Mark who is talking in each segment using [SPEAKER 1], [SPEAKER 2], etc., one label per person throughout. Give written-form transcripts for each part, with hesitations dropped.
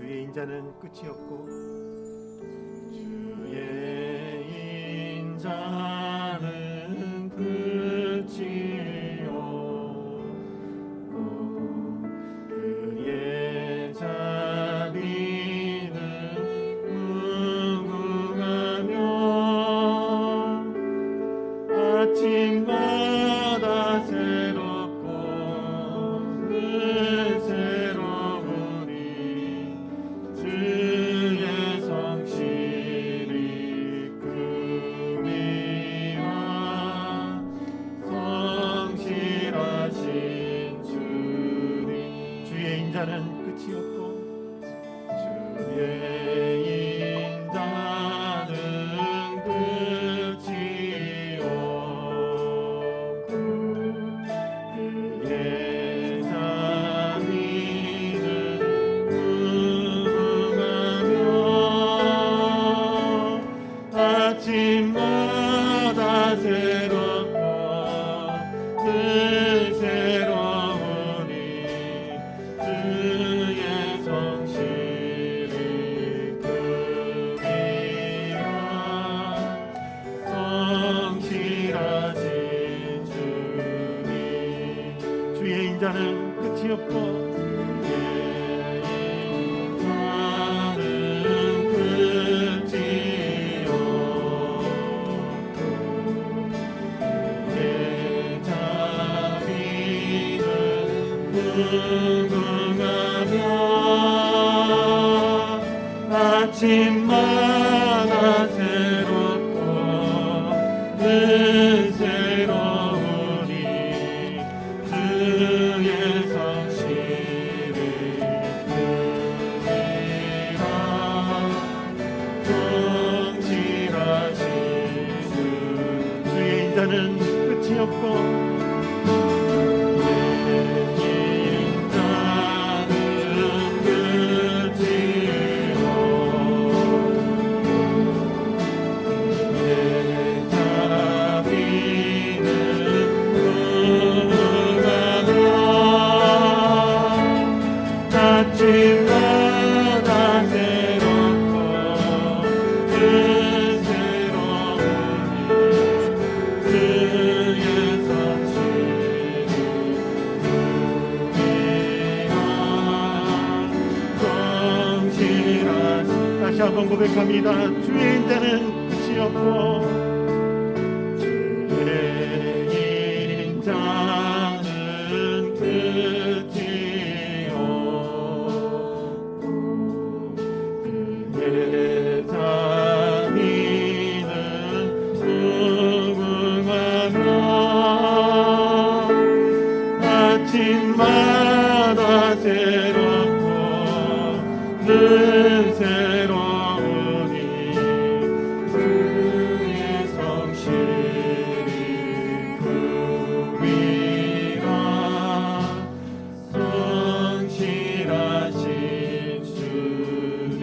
[SPEAKER 1] 주의 인자는 끝이 없고
[SPEAKER 2] 주의 인자는 끝이 없고 그의 자비는 무궁하며 아침마다 새롭고 늘 새로우니 주의 성실이 크미와 성실하신 주님
[SPEAKER 1] 주의 인자는 끝이 없고
[SPEAKER 2] 주의 인자는 끝이 없고 그의 자비는 무궁하며 아침마다 새롭고 늘 새로우니 주의 성실이 크미와 성실하신 주님
[SPEAKER 1] 주의 인자는 끝이 없고
[SPEAKER 2] 아침마다 새롭고 늘 새로우니 주의 성실이 크미라 성실하신 주
[SPEAKER 1] 주의 인자는 끝이 없고
[SPEAKER 2] 아침마다 새롭고 늘 새로우니 주의 성실이 크미와 성실하신
[SPEAKER 1] 다시 한번 고백합니다. 주의 인자는 끝이 없고
[SPEAKER 2] 주의 인자는 끝이 없고 그의 자비는 무궁하며 아침마다 새롭고 늘 새로우니 주의 성실이 크미라 성실하신 주님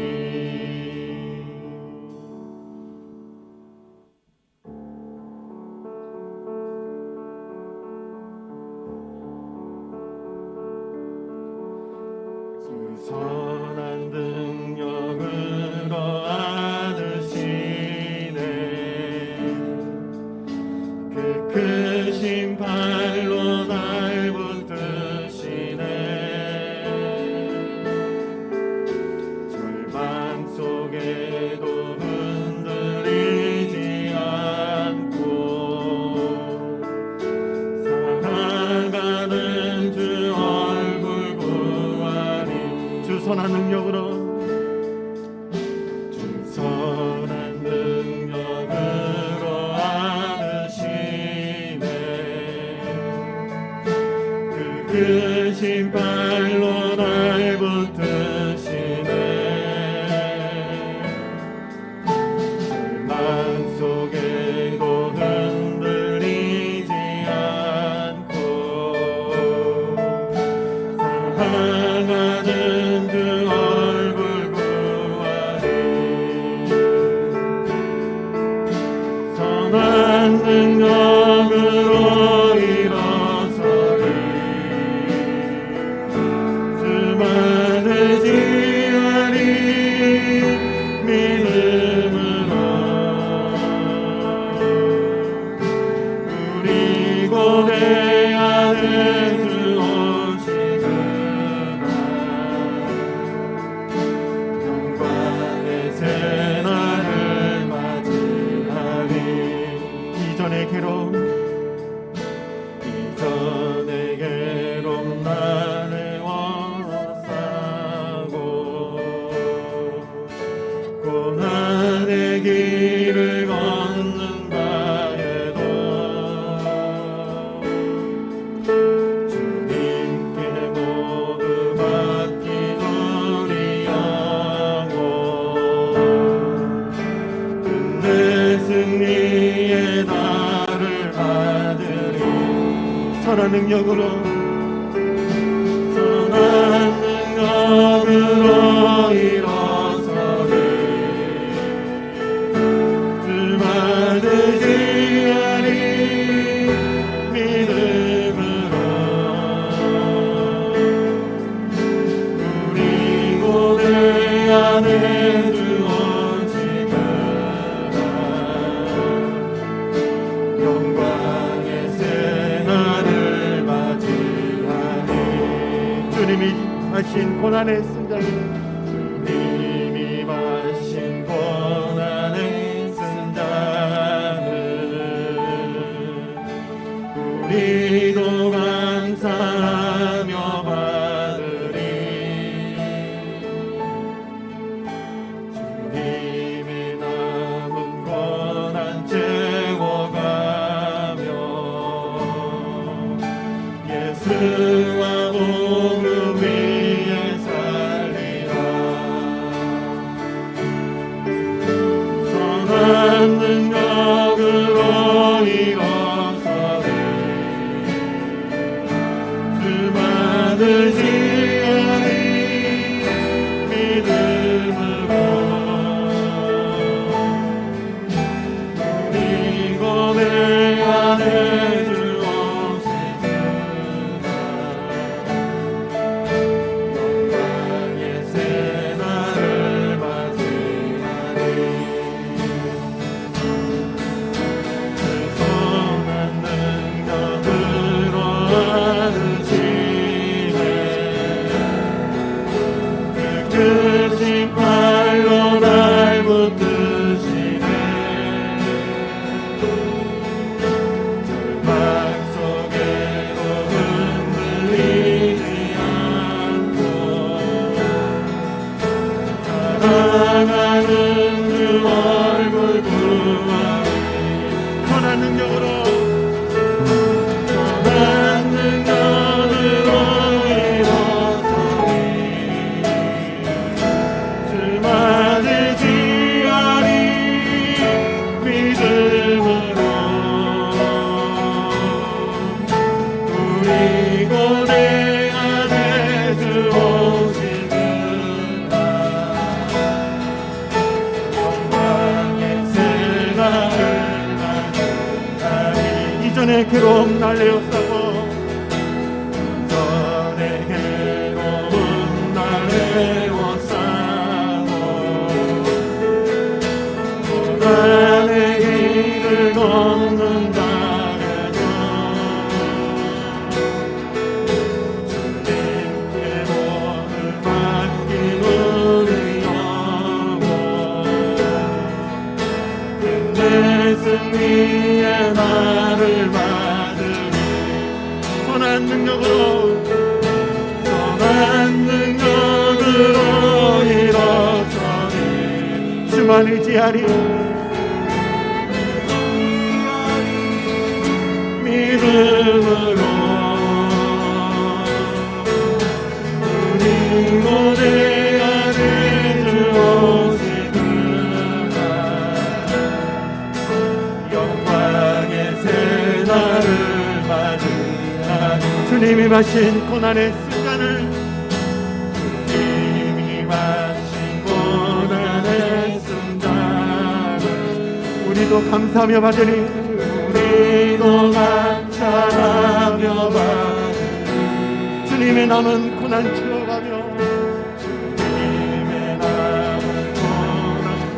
[SPEAKER 2] 그 선한 능력으로 안으시네 그 크신 발로 날 붙드시네 절망 속에도 흔들리지 않고 살아가는 주 얼굴 구하니
[SPEAKER 1] 주 선한 능력으로
[SPEAKER 2] 주 선한 능력으로 안으시네 그 크신 발로 날 붙드시네 절망 속에도 흔들리지 않고 사랑하는 주 얼굴 구하리 선한 능력으로 일어서리 수많은 지하리 믿음으로 우리 고대 안에 주 오시구나. 영광의 새날을 맞이하리.
[SPEAKER 1] 이전의 괴로움
[SPEAKER 2] 나를 워싸고 고난의 길을 걷는다 해도 주님께 모두 맡긴 우리 영혼 끝내 승리의 날을 받으리.
[SPEAKER 1] 선한 능력으로
[SPEAKER 2] 일어서리. 주 받으지 아니 믿음으로 우리 고대 안에 주 오시구나. 영광의 새날을 맞이하니.
[SPEAKER 1] 주님이 하신 고난의 승자를
[SPEAKER 2] 주님이 마신 고난의 승자는 우리도 감사하며 받으리. 주님의 남은 고난 채워가며 예수와 복음 위에 살리라. 선한 능력으로 일어서리. 주 받으시 아니 믿음으로 우리 고대 안에 주 오시구나. 영광의 새날을 맞이하리. 선한 능력으로 안으시네. 그 크신 팔로 날 붙드시네. 절망 속에도 흔들리지 않고 사랑하는 주 얼굴 구하리.
[SPEAKER 1] 선한 능력으로
[SPEAKER 2] 선한 능력으로 일어서리. 주 받으시 아니 믿음으로 우리 고대 안에 주 오시구나. 영광의 새날을 맞이하리.
[SPEAKER 1] 이전의 괴로움 날려싸고
[SPEAKER 2] 전의 괴로운 날 애워싸고 고난의 길을 걷는다 해도 주님께 모두 맡긴 우리 영혼 끝내 승리의 날을 받으리.
[SPEAKER 1] 선한 능력으로
[SPEAKER 2] 일어서리.
[SPEAKER 1] 주만 의지하리.
[SPEAKER 2] 믿음으로 우리 고대 안에 주 오시구나. 영광의 새날을 맞이하니.
[SPEAKER 1] 주님이 마신 고난의 승자를
[SPEAKER 2] 주님이 마신 고난의 승자를
[SPEAKER 1] 우리도 감사하며 받으니
[SPEAKER 2] 우리도 감사하며 받으리.
[SPEAKER 1] 주님의 남은 고난 치러가며
[SPEAKER 2] 주님의 남은 고난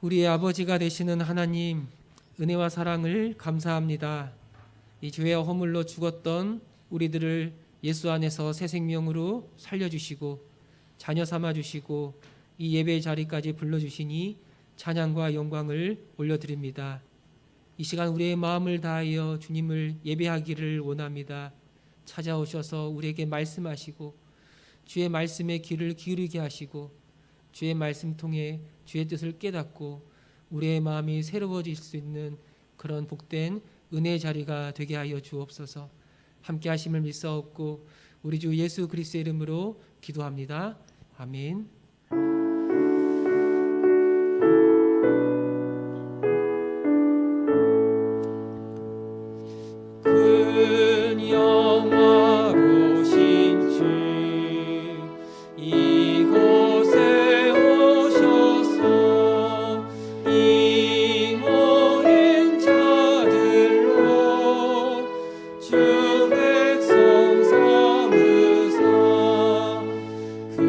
[SPEAKER 3] 우리의 아버지가 되시는 하나님, 은혜와 사랑을 감사합니다. 이 죄와 허물로 죽었던 우리들을 예수 안에서 새 생명으로 살려주시고 자녀 삼아주시고 이 예배의 자리까지 불러주시니 찬양과 영광을 올려드립니다. 이 시간 우리의 마음을 다하여 주님을 예배하기를 원합니다. 찾아오셔서 우리에게 말씀하시고 주의 말씀에 귀를 기울이게 하시고 주의 말씀 통해 주의 뜻을 깨닫고 우리의 마음이 새로워질 수 있는 그런 복된 은혜의 자리가 되게 하여 주옵소서. 함께 하심을 믿사옵고 우리 주 예수 그리스도의 이름으로 기도합니다. 아멘. 큰 영화로신 주 이곳에 오셔서 이 모든 자들로 주 백성 삼으사 그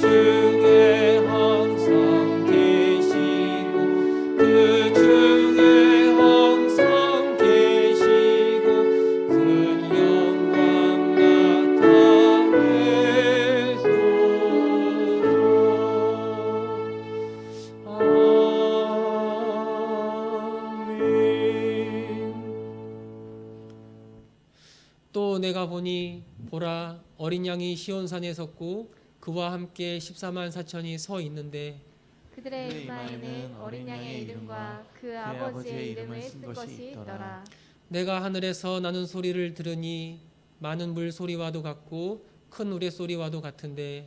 [SPEAKER 3] 중에 항상 계시고 그 중에 항상 계시고 큰 영광 나타내소서. 아멘. 또 내가 보니 보라 어린 양이 시온산에 섰고 그와 함께 14만 4천이 서 있는데
[SPEAKER 4] 그들의 이마에는 어린 양의 이름과 그 아버지의 이름을 쓴 것이 있더라.
[SPEAKER 3] 내가 하늘에서 나는 소리를 들으니 많은 물 소리와도 같고 큰 우레 소리와도 같은데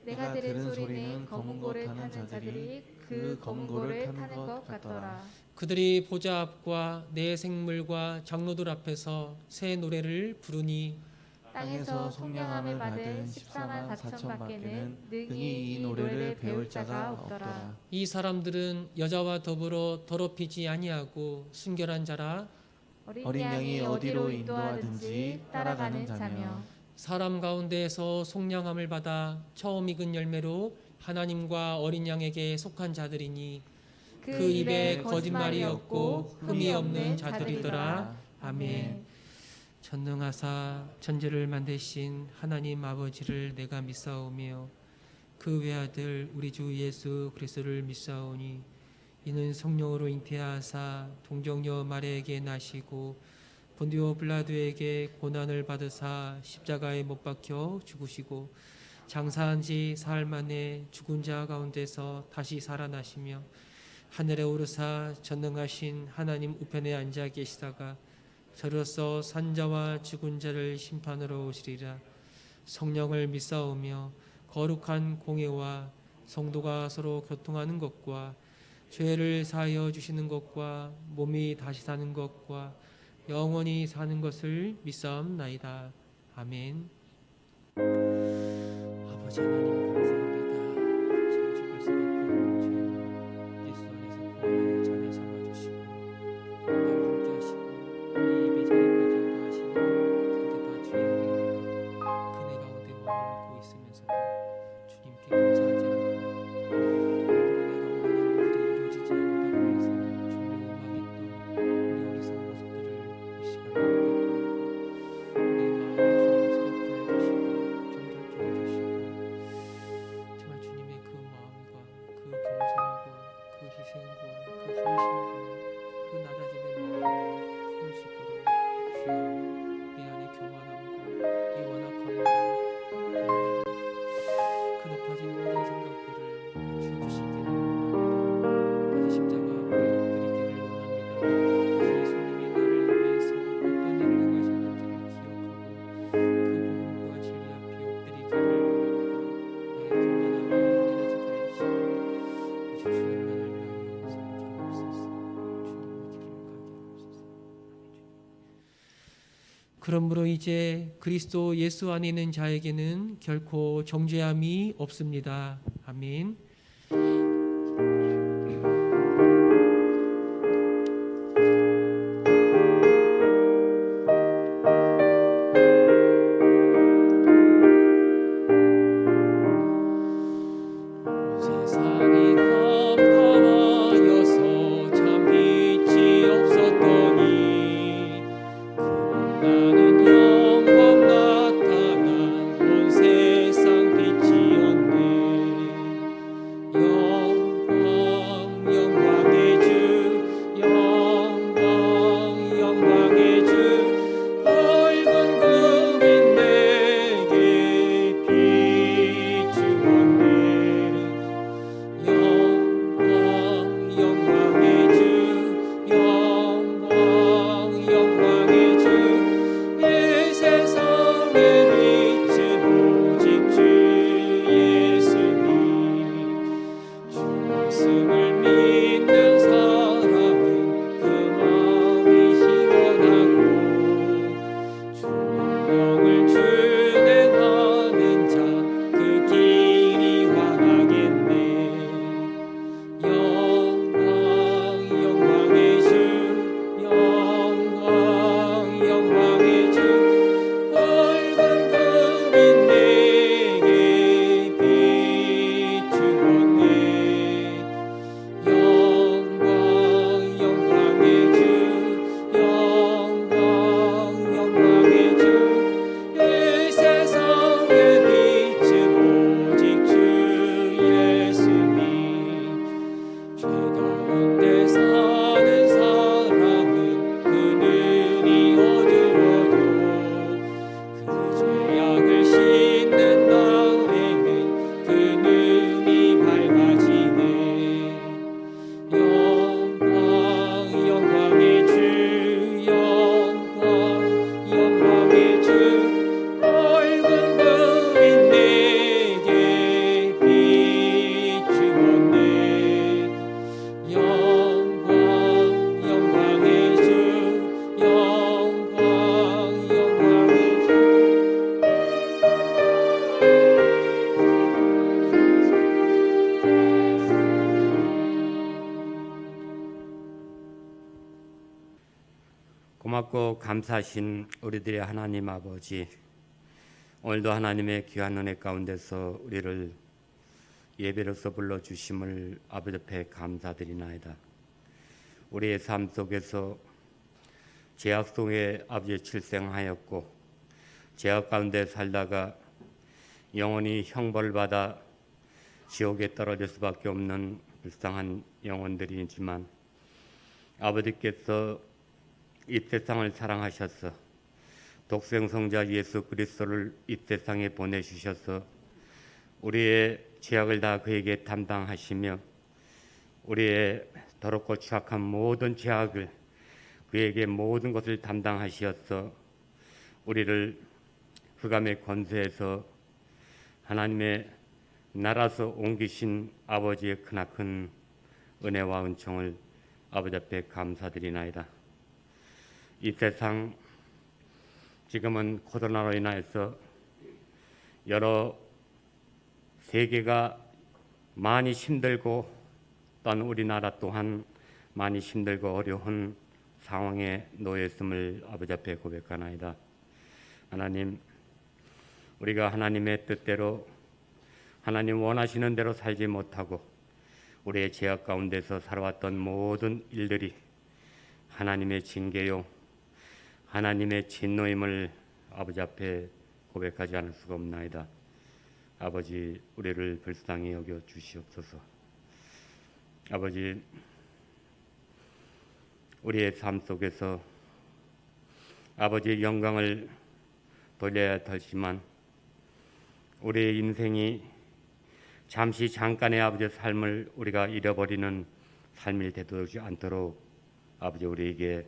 [SPEAKER 4] 내가 들은 소리는 검은 고를 타는 자들이 그 검은 고를 타는 것 같더라.
[SPEAKER 3] 그들이 보좌 앞과 내 생물과 장로들 앞에서 새 노래를 부르니
[SPEAKER 4] 땅에서 속량함을 받은 14만 4천 밖에는 능히 이 노래를 배울 자가 없더라.
[SPEAKER 3] 이 사람들은 여자와 더불어 더럽히지 아니하고 순결한 자라
[SPEAKER 4] 어린 양이 어디로 인도하든지 따라가는 자며
[SPEAKER 3] 사람 가운데에서 속량함을 받아 처음 익은 열매로 하나님과 어린 양에게 속한 자들이니 그 입에 거짓말이 없고 흠이 없는 자들이더라. 아멘. 전능하사 천지를 만드신 하나님 아버지를 내가 믿사오며 그 외아들 우리 주 예수 그리스도를 믿사오니 이는 성령으로 잉태하사 동정녀 마리아에게 나시고 본디오 빌라도에게 고난을 받으사 십자가에 못 박혀 죽으시고 장사한 지 사흘 만에 죽은 자 가운데서 다시 살아나시며 하늘에 오르사 전능하신 하나님 우편에 앉아 계시다가 저로서 산자와 죽은 자를 심판하러 오시리라. 성령을 믿사오며 거룩한 공회와 성도가 서로 교통하는 것과 죄를 사하여 주시는 것과 몸이 다시 사는 것과 영원히 사는 것을 믿사옵나이다. 아멘. 아버지 하나님 감사합니다. 참 죽을 수밖에 없는 죄 예수 안에서 구원하여 자녀 삼아주시고 나와 함께 하시고 우리 예배 자리까지 인도하시니 그게 다 주의 은혜입니다. 그네 가운데 머물고 있으면서도 주님께 감사하지 않고 내가 원하는 일이 이루어지지 않는다고 해서 주님을 원망했던 우리 어리석은 모습들을 이 시간에 내고 우리의 마음을 주님 새롭게 해주시고 정결케 해주시고 정말 주님의 그 마음과 그 겸손과 그 희생과 그 헌신과 그 낮아짐의 마음을 품을 수 있도록 주여 내 안에 교만함과 이 완악함과 하나님 그 높아진 모든 생각들을 낮춰주시기를 원합니다. 다시 십자가 앞에 엎드리기를 원합니다. 다시 예수님이 나를 위해서 어떤 일을 행하셨는지를 기억하고 그 복음과 진리 앞에 엎드리기를 원합니다. 나의 교만함이 내려지게 하시고 오직 주님만을 위하여 살게 하옵소서. 주님의 길을 가게 하옵소서. 그러므로 이제 그리스도 예수 안에 있는 자에게는 결코 정죄함이 없습니다. 아멘. 세상이 깜깜하여서
[SPEAKER 5] 고맙고 감사하신 우리들의 하나님 아버지, 오늘도 하나님의 귀한 은혜 가운데서 우리를 예배로서 불러주심을 아버지 앞에 감사드리나이다. 우리의 삶 속에서 죄악 속에 아버지 출생하였고 죄악 가운데 살다가 영원히 형벌을 받아 지옥에 떨어질 수밖에 없는 불쌍한 영혼들이지만 아버지께서 이 세상을 사랑하셔서 독생성자 예수 그리스도를 이 세상에 보내주셔서 우리의 죄악을 다 그에게 담당하시며 우리의 더럽고 추악한 모든 죄악을 그에게 모든 것을 담당하시어서 우리를 흑암의 권세에서 하나님의 나라서 옮기신 아버지의 크나큰 은혜와 은총을 아버지 앞에 감사드리나이다. 이 세상 지금은 코로나로 인하여서 여러 세계가 많이 힘들고 또한 우리나라 또한 많이 힘들고 어려운 상황에 놓였음을 아버지 앞에 고백하나이다. 하나님, 우리가 하나님의 뜻대로 하나님 원하시는 대로 살지 못하고 우리의 죄악 가운데서 살아왔던 모든 일들이 하나님의 징계요 하나님의 진노임을 아버지 앞에 고백하지 않을 수가 없나이다. 아버지, 우리를 불쌍히 여겨 주시옵소서. 아버지, 우리의 삶 속에서 아버지의 영광을 돌려야 하지만 우리의 인생이 잠시 잠깐의 아버지의 삶을 우리가 잃어버리는 삶이 되지 않도록 아버지 우리에게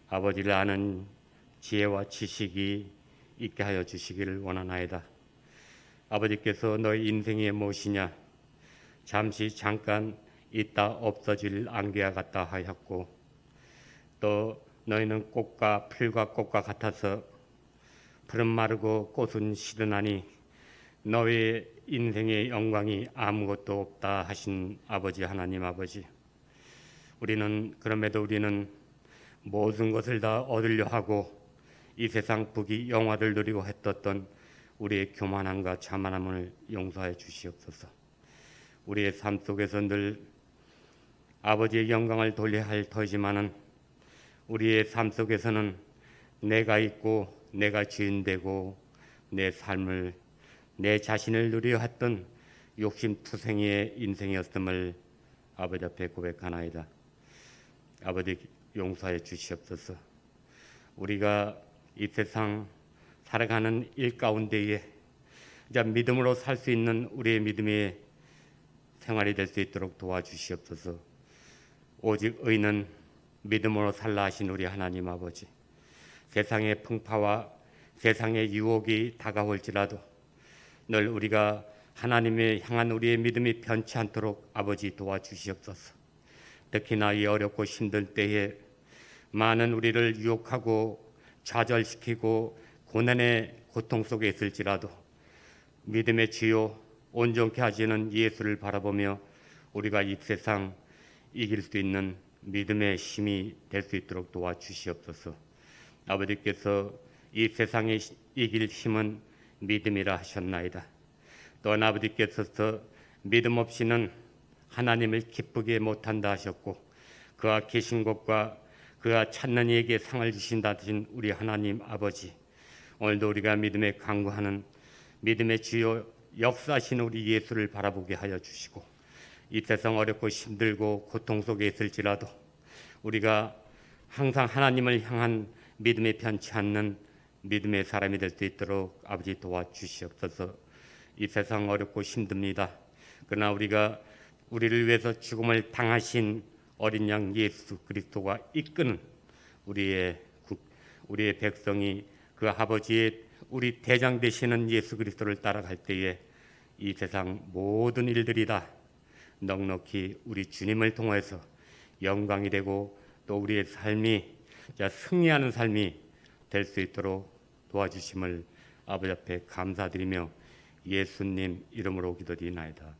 [SPEAKER 5] 아버지를 아는 지혜와 지식이 있게 하여 주시기를 원하나이다. 아버지께서 너희 인생이 무엇이냐? 잠시 잠깐 있다 없어질 안개와 같다 하였고 또 너희는 꽃과 풀과 꽃과 같아서 풀은 마르고 꽃은 시드나니 너희 인생의 영광이 아무것도 없다 하신 아버지 하나님 아버지, 그럼에도 우리는 모든 것을 다 얻으려 하고 이 세상 부귀 영화를 누리고 했었던 우리의 교만함과 자만함을 용서해 주시옵소서. 우리의 삶 속에서 늘 아버지의 영광을 돌려야 할 터이지만은 우리의 삶 속에서는 내가 있고 내가 주인되고 내 삶을 내 자신을 누려 했던 욕심투성이의 인생이었음을 아버지 앞에 고백하나이다. 아버지 용서해 주시옵소서. 우리가 이 세상 살아가는 일 가운데에 이제 믿음으로 살 수 있는 우리의 믿음의 생활이 될 수 있도록 도와주시옵소서. 오직 의는 믿음으로 살라 하신 우리 하나님 아버지, 세상의 풍파와 세상의 유혹이 다가올지라도 늘 우리가 하나님의 향한 우리의 믿음이 변치 않도록 아버지 도와주시옵소서. 특히나 이 어렵고 힘들 때에 많은 우리를 유혹하고 좌절시키고 고난의 고통 속에 있을지라도 믿음의 주요 온전케 하시는 예수를 바라보며 우리가 이 세상 이길 수 있는 믿음의 힘이 될 수 있도록 도와주시옵소서. 아버지께서 이 세상에 이길 힘은 믿음이라 하셨나이다. 또한 아버지께서 믿음 없이는 하나님을 기쁘게 못한다 하셨고 그가 계신 곳과 그가 찾는 이에게 상을 주신다 하신 우리 하나님 아버지, 오늘도 우리가 믿음에 강구하는 믿음의 주요 역사하신 우리 예수를 바라보게 하여 주시고 이 세상 어렵고 힘들고 고통 속에 있을지라도 우리가 항상 하나님을 향한 믿음에 변치 않는 믿음의 사람이 될 수 있도록 아버지 도와주시옵소서. 이 세상 어렵고 힘듭니다. 그러나 우리가 우리를 위해서 죽음을 당하신 어린 양 예수 그리스도가 이끄는 우리의 백성이 그 아버지의 우리 대장 되시는 예수 그리스도를 따라갈 때에 이 세상 모든 일들이 다 넉넉히 우리 주님을 통해서 영광이 되고 또 우리의 삶이 승리하는 삶이 될 수 있도록 도와주심을 아버지 앞에 감사드리며 예수님 이름으로 기도드리나이다.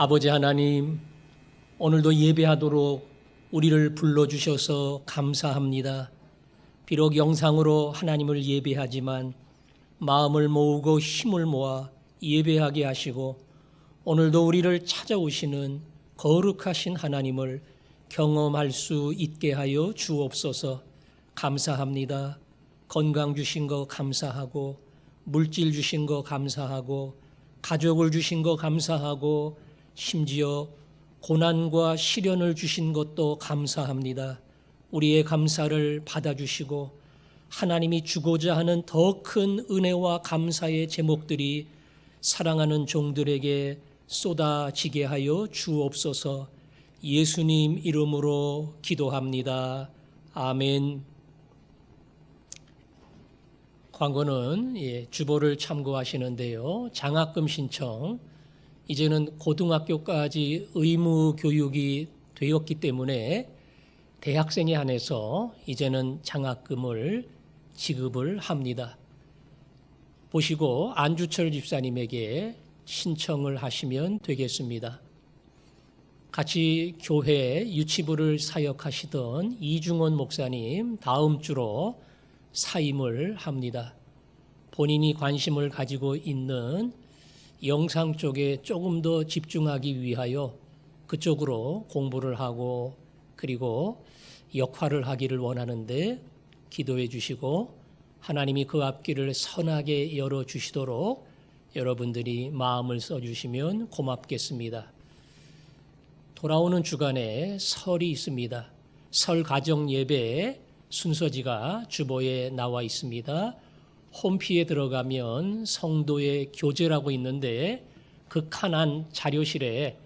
[SPEAKER 6] 아버지 하나님, 오늘도 예배하도록 우리를 불러주셔서 감사합니다. 비록 영상으로 하나님을 예배하지만 마음을 모으고 힘을 모아 예배하게 하시고 오늘도 우리를 찾아오시는 거룩하신 하나님을 경험할 수 있게 하여 주옵소서. 감사합니다. 건강 주신 거 감사하고 물질 주신 거 감사하고 가족을 주신 거 감사하고 심지어 고난과 시련을 주신 것도 감사합니다. 우리의 감사를 받아주시고 하나님이 주고자 하는 더 큰 은혜와 감사의 제목들이 사랑하는 종들에게 쏟아지게 하여 주옵소서. 예수님 이름으로 기도합니다. 아멘. 광고는 주보를 참고하시는데요. 장학금 신청, 이제는 고등학교까지 의무 교육이 되었기 때문에 대학생에 한해서 이제는 장학금을 지급을 합니다. 보시고 안주철 집사님에게 신청을 하시면 되겠습니다. 같이 교회 유치부를 사역하시던 이중원 목사님 다음 주로 사임을 합니다. 본인이 관심을 가지고 있는 영상 쪽에 조금 더 집중하기 위하여 그쪽으로 공부를 하고 그리고 역할을 하기를 원하는데 기도해 주시고 하나님이 그 앞길을 선하게 열어주시도록 여러분들이 마음을 써주시면 고맙겠습니다. 돌아오는 주간에 설이 있습니다. 설 가정 예배 순서지가 주보에 나와 있습니다. 홈피에 들어가면 성도의 교제라고 있는데 그 칸한 자료실에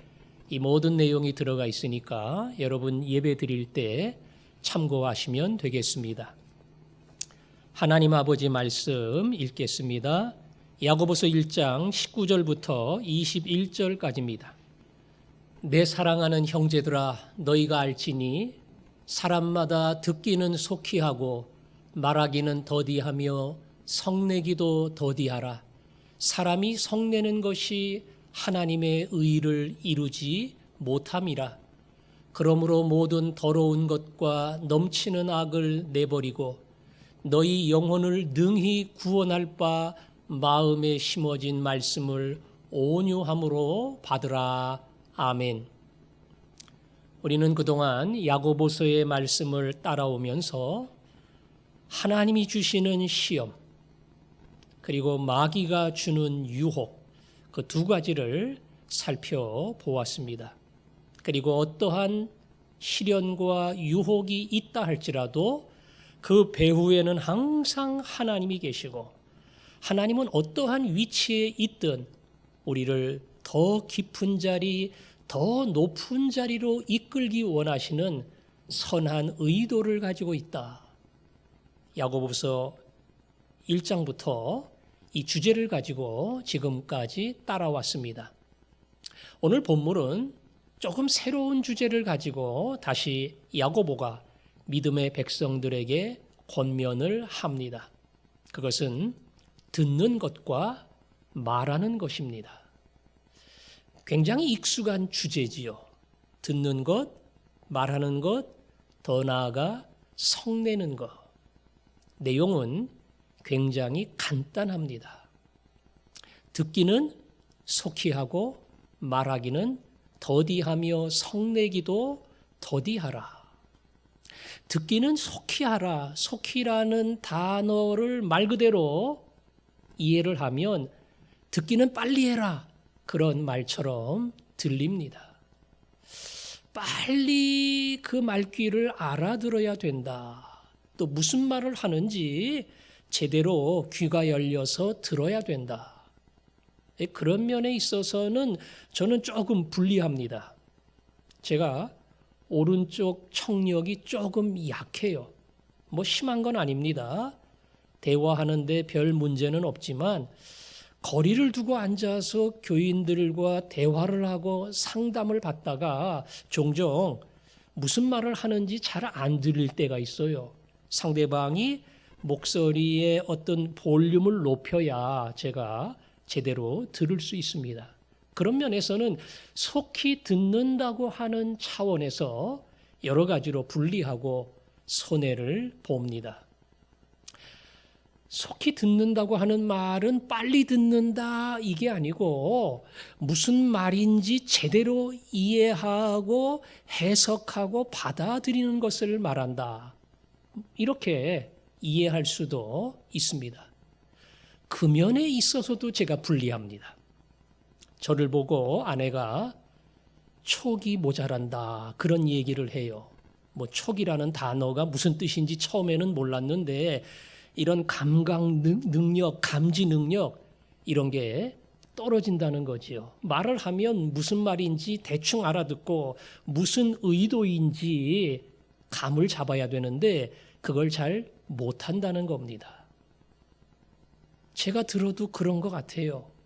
[SPEAKER 6] 이 모든 내용이 들어가 있으니까 여러분 예배 드릴 때 참고하시면 되겠습니다. 하나님 아버지 말씀 읽겠습니다. 야고보서 1장 19절부터 21절까지입니다. 내 사랑하는 형제들아, 너희가 알지니 사람마다 듣기는 속히 하고 말하기는 더디하며 성내기도 더디하라. 사람이 성내는 것이 하나님의 의를 이루지 못함이라. 그러므로 모든 더러운 것과 넘치는 악을 내버리고 너희 영혼을 능히 구원할 바 마음에 심어진 말씀을 온유함으로 받으라. 아멘. 우리는 그동안 야고보서의 말씀을 따라오면서 하나님이 주시는 시험 그리고 마귀가 주는 유혹, 그 두 가지를 살펴보았습니다. 그리고 어떠한 시련과 유혹이 있다 할지라도 그 배후에는 항상 하나님이 계시고 하나님은 어떠한 위치에 있든 우리를 더 깊은 자리, 더 높은 자리로 이끌기 원하시는 선한 의도를 가지고 있다. 야고보서 1장부터 이 주제를 가지고 지금까지 따라왔습니다. 오늘 본문은 조금 새로운 주제를 가지고 다시 야고보가 믿음의 백성들에게 권면을 합니다. 그것은 듣는 것과 말하는 것입니다. 굉장히 익숙한 주제지요. 듣는 것, 말하는 것, 더 나아가 성내는 것. 내용은 굉장히 간단합니다. 듣기는 속히 하고 말하기는 더디하며 성내기도 더디하라. 듣기는 속히 하라. 속히라는 단어를 말 그대로 이해를 하면 듣기는 빨리 해라. 그런 말처럼 들립니다. 빨리 그 말귀를 알아들어야 된다. 또 무슨 말을 하는지 제대로 귀가 열려서 들어야 된다. 그런 면에 있어서는 저는 조금 불리합니다. 제가 오른쪽 청력이 조금 약해요. 뭐 심한 건 아닙니다. 대화하는데 별 문제는 없지만 거리를 두고 앉아서 교인들과 대화를 하고 상담을 받다가 종종 무슨 말을 하는지 잘 안 들릴 때가 있어요. 상대방이 목소리의 어떤 볼륨을 높여야 제가 제대로 들을 수 있습니다. 그런 면에서는 속히 듣는다고 하는 차원에서 여러 가지로 분리하고 손해를 봅니다. 속히 듣는다고 하는 말은 빨리 듣는다 이게 아니고 무슨 말인지 제대로 이해하고 해석하고 받아들이는 것을 말한다. 이렇게 이해할 수도 있습니다. 그 면에 있어서도 제가 불리합니다. 저를 보고 아내가 촉이 모자란다 그런 얘기를 해요. 뭐 촉이라는 단어가 무슨 뜻인지 처음에는 몰랐는데 이런 감각 능력, 감지 능력 이런 게 떨어진다는 거지요. 말을 하면 무슨 말인지 대충 알아듣고 무슨 의도인지 감을 잡아야 되는데 그걸 잘 못한다는 겁니다. 제가 들어도 그런 것 같아요.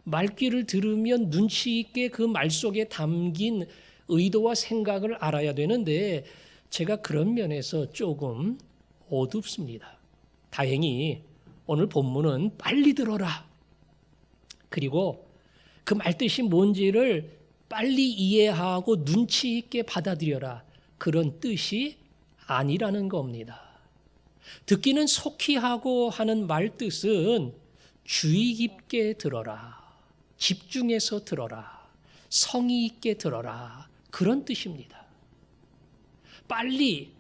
[SPEAKER 6] 말귀를 들으면 눈치 있게 그 말 속에 담긴 의도와 생각을 알아야 되는데 제가 그런 면에서 조금 어둡습니다. 다행히 오늘 본문은 빨리 들어라. 그리고 그 말뜻이 뭔지를 빨리 이해하고 눈치 있게 받아들여라. 그런 뜻이 아니라는 겁니다. 듣기는 속히 하고 하는 말뜻은 주의 깊게 들어라. 집중해서 들어라. 성의 있게 들어라. 그런 뜻입니다. 빨리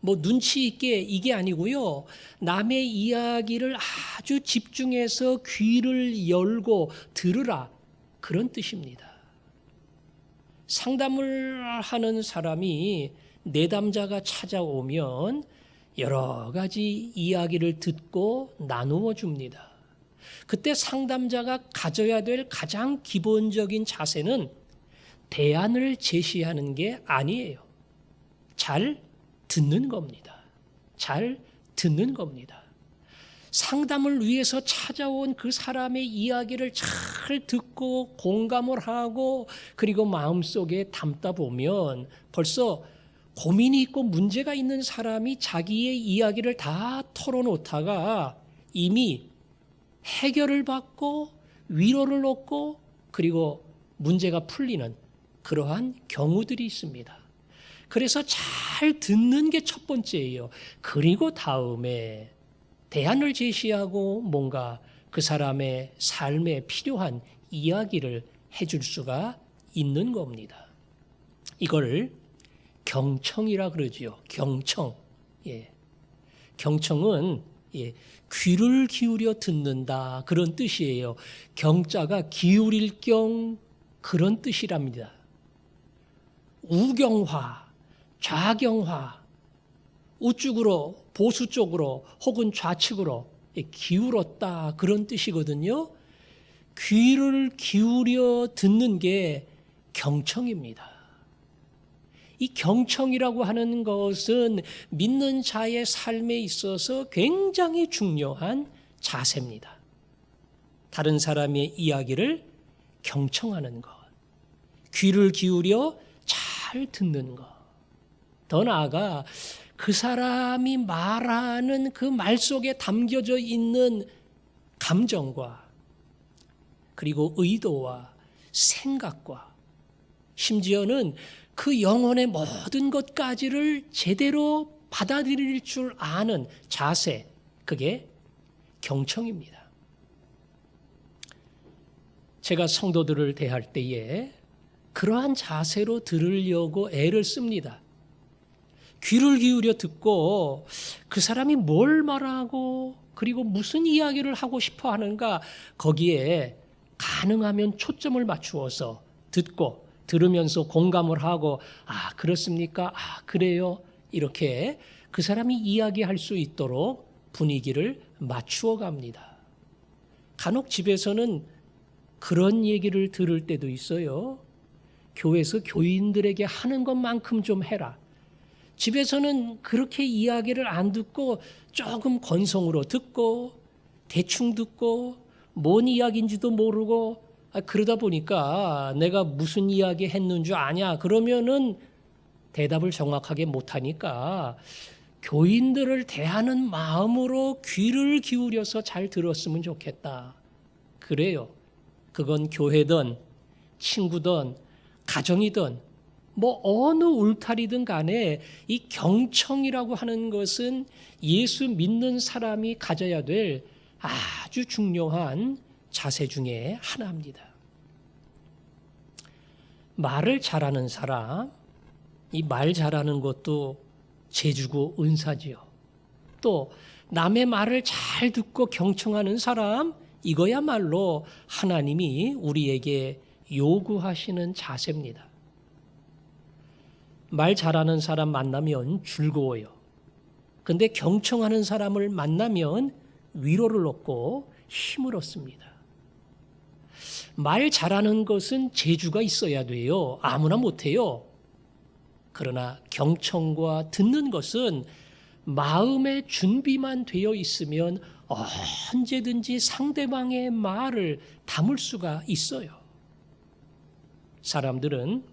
[SPEAKER 6] 뭐 눈치 있게 이게 아니고요. 남의 이야기를 아주 집중해서 귀를 열고 들으라. 그런 뜻입니다. 상담을 하는 사람이 내담자가 찾아오면 여러 가지 이야기를 듣고 나누어 줍니다. 그때 상담자가 가져야 될 가장 기본적인 자세는 대안을 제시하는 게 아니에요. 잘 듣는 겁니다. 잘 듣는 겁니다. 상담을 위해서 찾아온 그 사람의 이야기를 잘 듣고 공감을 하고 그리고 마음속에 담다 보면 벌써 고민이 있고 문제가 있는 사람이 자기의 이야기를 다 털어놓다가 이미 해결을 받고 위로를 얻고 그리고 문제가 풀리는 그러한 경우들이 있습니다. 그래서 잘 듣는 게 첫 번째예요. 그리고 다음에 대안을 제시하고 뭔가 그 사람의 삶에 필요한 이야기를 해줄 수가 있는 겁니다. 이걸 경청이라 그러지요. 경청. 예. 경청은 귀를 기울여 듣는다 그런 뜻이에요. 경자가 기울일 경 그런 뜻이랍니다. 우경화, 좌경화, 우측으로 보수 쪽으로 혹은 좌측으로 기울었다 그런 뜻이거든요. 귀를 기울여 듣는 게 경청입니다. 이 경청이라고 하는 것은 믿는 자의 삶에 있어서 굉장히 중요한 자세입니다. 다른 사람의 이야기를 경청하는 것, 귀를 기울여 잘 듣는 것, 더 나아가 그 사람이 말하는 그 말 속에 담겨져 있는 감정과 그리고 의도와 생각과 심지어는 그 영혼의 모든 것까지를 제대로 받아들일 줄 아는 자세, 그게 경청입니다. 제가 성도들을 대할 때에 그러한 자세로 들으려고 애를 씁니다. 귀를 기울여 듣고 그 사람이 뭘 말하고 그리고 무슨 이야기를 하고 싶어 하는가 거기에 가능하면 초점을 맞추어서 듣고 들으면서 공감을 하고 아 그렇습니까? 아 그래요? 이렇게 그 사람이 이야기할 수 있도록 분위기를 맞추어 갑니다. 간혹 집에서는 그런 얘기를 들을 때도 있어요. 교회에서 교인들에게 하는 것만큼 좀 해라. 집에서는 그렇게 이야기를 안 듣고 조금 건성으로 듣고 대충 듣고 뭔 이야기인지도 모르고 그러다 보니까 내가 무슨 이야기 했는 줄 아냐 그러면은 대답을 정확하게 못하니까 교인들을 대하는 마음으로 귀를 기울여서 잘 들었으면 좋겠다. 그래요. 그건 교회든 친구든 가정이든 뭐 어느 울타리든 간에 이 경청이라고 하는 것은 예수 믿는 사람이 가져야 될 아주 중요한 자세 중에 하나입니다. 말을 잘하는 사람, 이 말 잘하는 것도 재주고 은사지요. 또 남의 말을 잘 듣고 경청하는 사람, 이거야말로 하나님이 우리에게 요구하시는 자세입니다. 말 잘하는 사람 만나면 즐거워요. 근데 경청하는 사람을 만나면 위로를 얻고 힘을 얻습니다. 말 잘하는 것은 재주가 있어야 돼요. 아무나 못해요. 그러나 경청과 듣는 것은 마음의 준비만 되어 있으면 언제든지 상대방의 말을 담을 수가 있어요. 사람들은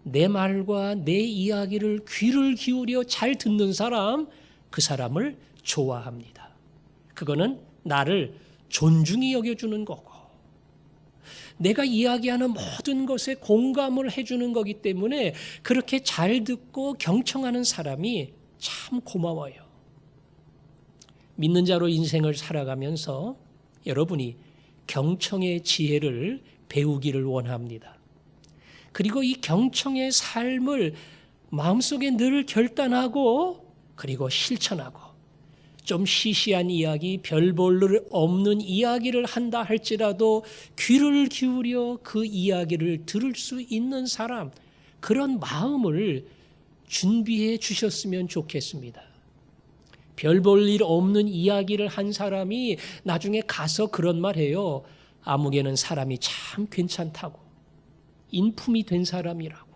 [SPEAKER 6] 내 말과 내 이야기를 귀를 기울여 잘 듣는 사람, 그 사람을 좋아합니다. 그거는 나를 존중히 여겨주는 거고, 내가 이야기하는 모든 것에 공감을 해주는 거기 때문에 그렇게 잘 듣고 경청하는 사람이 참 고마워요. 믿는 자로 인생을 살아가면서 여러분이 경청의 지혜를 배우기를 원합니다. 그리고 이 경청의 삶을 마음속에 늘 결단하고 그리고 실천하고, 좀 시시한 이야기, 별 볼 일 없는 이야기를 한다 할지라도 귀를 기울여 그 이야기를 들을 수 있는 사람, 그런 마음을 준비해 주셨으면 좋겠습니다. 별 볼 일 없는 이야기를 한 사람이 나중에 가서 그런 말 해요. 아무개는 사람이 참 괜찮다고, 인품이 된 사람이라고.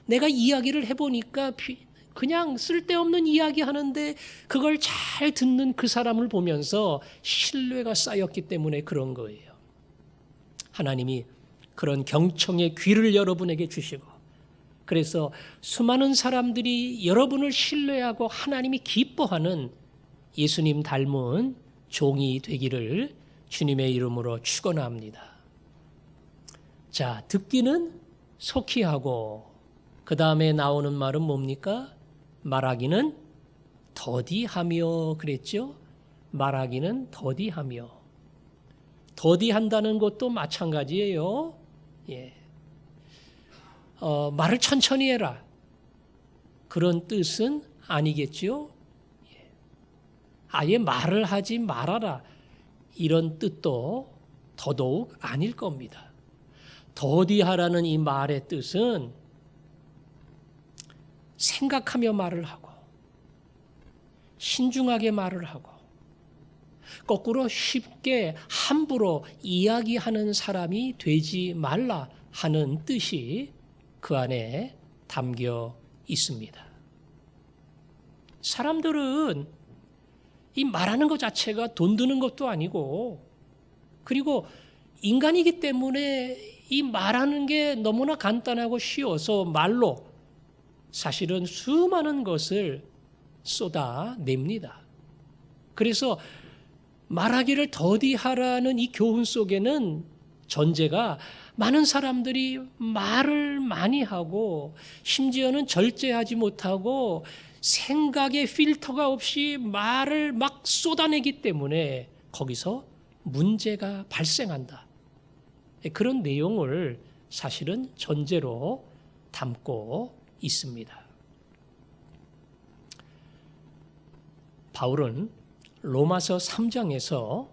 [SPEAKER 6] 내가 이야기를 해보니까 그냥 쓸데없는 이야기 하는데 그걸 잘 듣는 그 사람을 보면서 신뢰가 쌓였기 때문에 그런 거예요. 하나님이 그런 경청의 귀를 여러분에게 주시고, 그래서 수많은 사람들이 여러분을 신뢰하고 하나님이 기뻐하는 예수님 닮은 종이 되기를 주님의 이름으로 축원합니다. 자, 듣기는 속히 하고, 그 다음에 나오는 말은 뭡니까? 말하기는 더디하며 그랬죠? 말하기는 더디하며. 더디한다는 것도 마찬가지예요. 예. 말을 천천히 해라, 그런 뜻은 아니겠죠? 예. 아예 말을 하지 말아라, 이런 뜻도 더더욱 아닐 겁니다. 더디하라는 이 말의 뜻은 생각하며 말을 하고, 신중하게 말을 하고, 거꾸로 쉽게 함부로 이야기하는 사람이 되지 말라 하는 뜻이 그 안에 담겨 있습니다. 사람들은 이 말하는 것 자체가 돈 드는 것도 아니고, 그리고 인간이기 때문에 이 말하는 게 너무나 간단하고 쉬워서 말로 사실은 수많은 것을 쏟아냅니다. 그래서 말하기를 더디하라는 이 교훈 속에는 전제가 많은 사람들이 말을 많이 하고, 심지어는 절제하지 못하고 생각의 필터가 없이 말을 막 쏟아내기 때문에 거기서 문제가 발생한다, 그런 내용을 사실은 전제로 담고 있습니다. 바울은 로마서 3장에서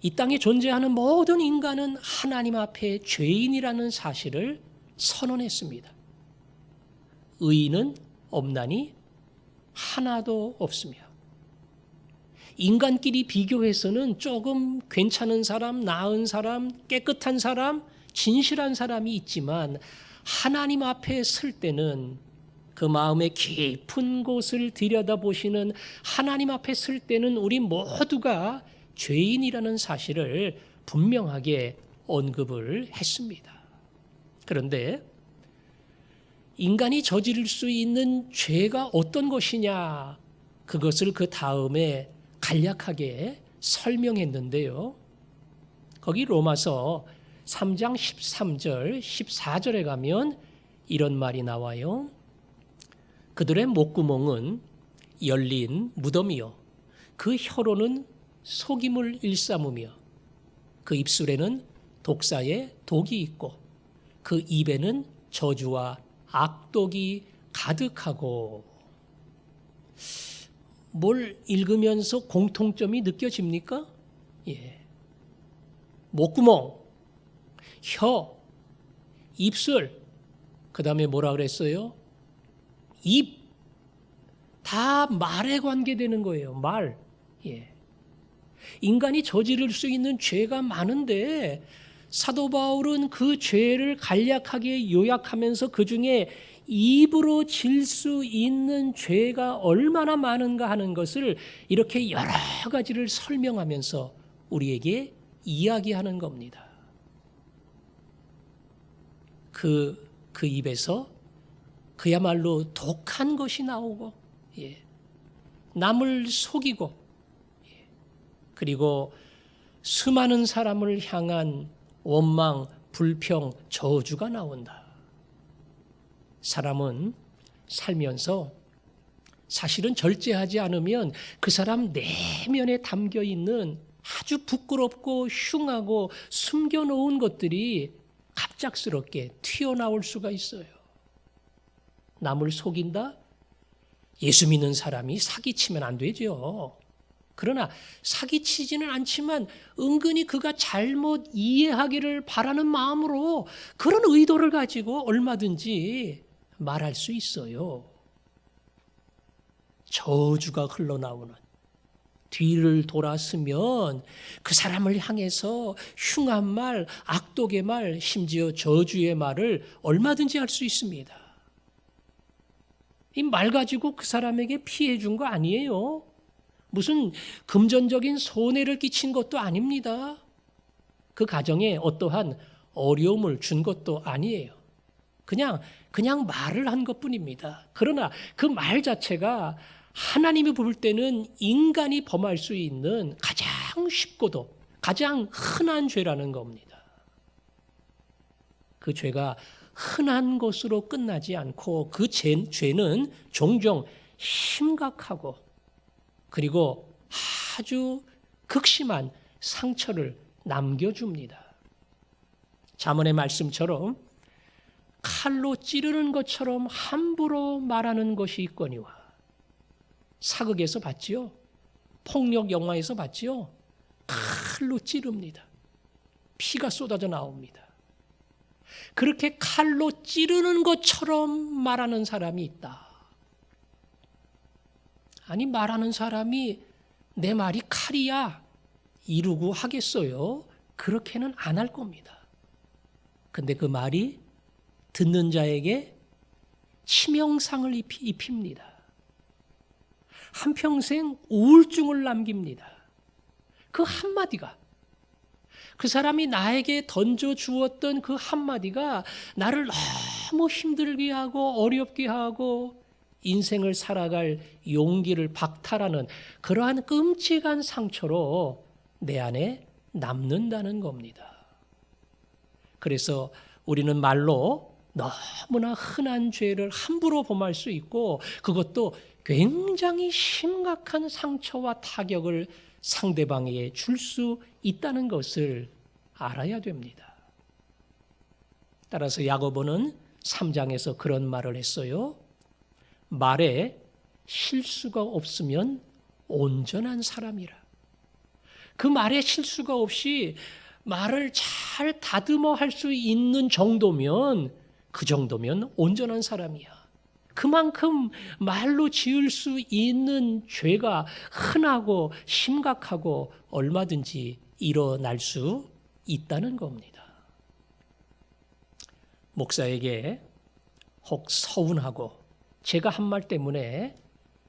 [SPEAKER 6] 이 땅에 존재하는 모든 인간은 하나님 앞에 죄인이라는 사실을 선언했습니다. 의인은 없나니 하나도 없으며, 인간끼리 비교해서는 조금 괜찮은 사람, 나은 사람, 깨끗한 사람, 진실한 사람이 있지만 하나님 앞에 설 때는, 그 마음의 깊은 곳을 들여다보시는 하나님 앞에 설 때는 우리 모두가 죄인이라는 사실을 분명하게 언급을 했습니다. 그런데 인간이 저지를 수 있는 죄가 어떤 것이냐, 그것을 그 다음에 간략하게 설명했는데요. 거기 로마서 3장 13절, 14절에 가면 이런 말이 나와요. 그들의 목구멍은 열린 무덤이요, 그 혀로는 속임을 일삼으며 그 입술에는 독사의 독이 있고 그 입에는 저주와 악독이 가득하고. 뭘 읽으면서 공통점이 느껴집니까? 예. 목구멍, 혀, 입술, 그 다음에 뭐라 그랬어요? 입. 다 말에 관계되는 거예요. 말. 예. 인간이 저지를 수 있는 죄가 많은데 사도 바울은 그 죄를 간략하게 요약하면서 그 중에 입으로 질 수 있는 죄가 얼마나 많은가 하는 것을 이렇게 여러 가지를 설명하면서 우리에게 이야기하는 겁니다. 그 입에서 그야말로 독한 것이 나오고, 예, 남을 속이고, 예, 그리고 수많은 사람을 향한 원망, 불평, 저주가 나온다. 사람은 살면서 사실은 절제하지 않으면 그 사람 내면에 담겨 있는 아주 부끄럽고 흉하고 숨겨놓은 것들이 갑작스럽게 튀어나올 수가 있어요. 남을 속인다? 예수 믿는 사람이 사기치면 안 되죠. 그러나 사기치지는 않지만 은근히 그가 잘못 이해하기를 바라는 마음으로 그런 의도를 가지고 얼마든지 말할 수 있어요. 저주가 흘러나오는, 뒤를 돌아서면 그 사람을 향해서 흉한 말, 악독의 말, 심지어 저주의 말을 얼마든지 할 수 있습니다. 이 말 가지고 그 사람에게 피해 준 거 아니에요. 무슨 금전적인 손해를 끼친 것도 아닙니다. 그 가정에 어떠한 어려움을 준 것도 아니에요. 그냥 말을 한 것뿐입니다. 그러나 그 말 자체가 하나님이 볼 때는 인간이 범할 수 있는 가장 쉽고도 가장 흔한 죄라는 겁니다. 그 죄가 흔한 것으로 끝나지 않고 그 죄는 종종 심각하고 그리고 아주 극심한 상처를 남겨줍니다. 잠언의 말씀처럼 칼로 찌르는 것처럼 함부로 말하는 것이 있거니와. 사극에서 봤지요? 폭력 영화에서 봤지요? 칼로 찌릅니다. 피가 쏟아져 나옵니다. 그렇게 칼로 찌르는 것처럼 말하는 사람이 있다. 아니, 말하는 사람이 내 말이 칼이야 이러고 하겠어요? 그렇게는 안 할 겁니다. 근데 그 말이 듣는 자에게 치명상을 입힙니다. 한평생 우울증을 남깁니다. 그 한마디가, 그 사람이 나에게 던져주었던 그 한마디가 나를 너무 힘들게 하고 어렵게 하고 인생을 살아갈 용기를 박탈하는 그러한 끔찍한 상처로 내 안에 남는다는 겁니다. 그래서 우리는 말로 너무나 흔한 죄를 함부로 범할 수 있고 그것도 굉장히 심각한 상처와 타격을 상대방에게 줄 수 있다는 것을 알아야 됩니다. 따라서 야고보는 3장에서 그런 말을 했어요. 말에 실수가 없으면 온전한 사람이라. 그 말에 실수가 없이 말을 잘 다듬어 할 수 있는 정도면 그 정도면 온전한 사람이야. 그만큼 말로 지을 수 있는 죄가 흔하고 심각하고 얼마든지 일어날 수 있다는 겁니다. 목사에게 혹 서운하고 제가 한 말 때문에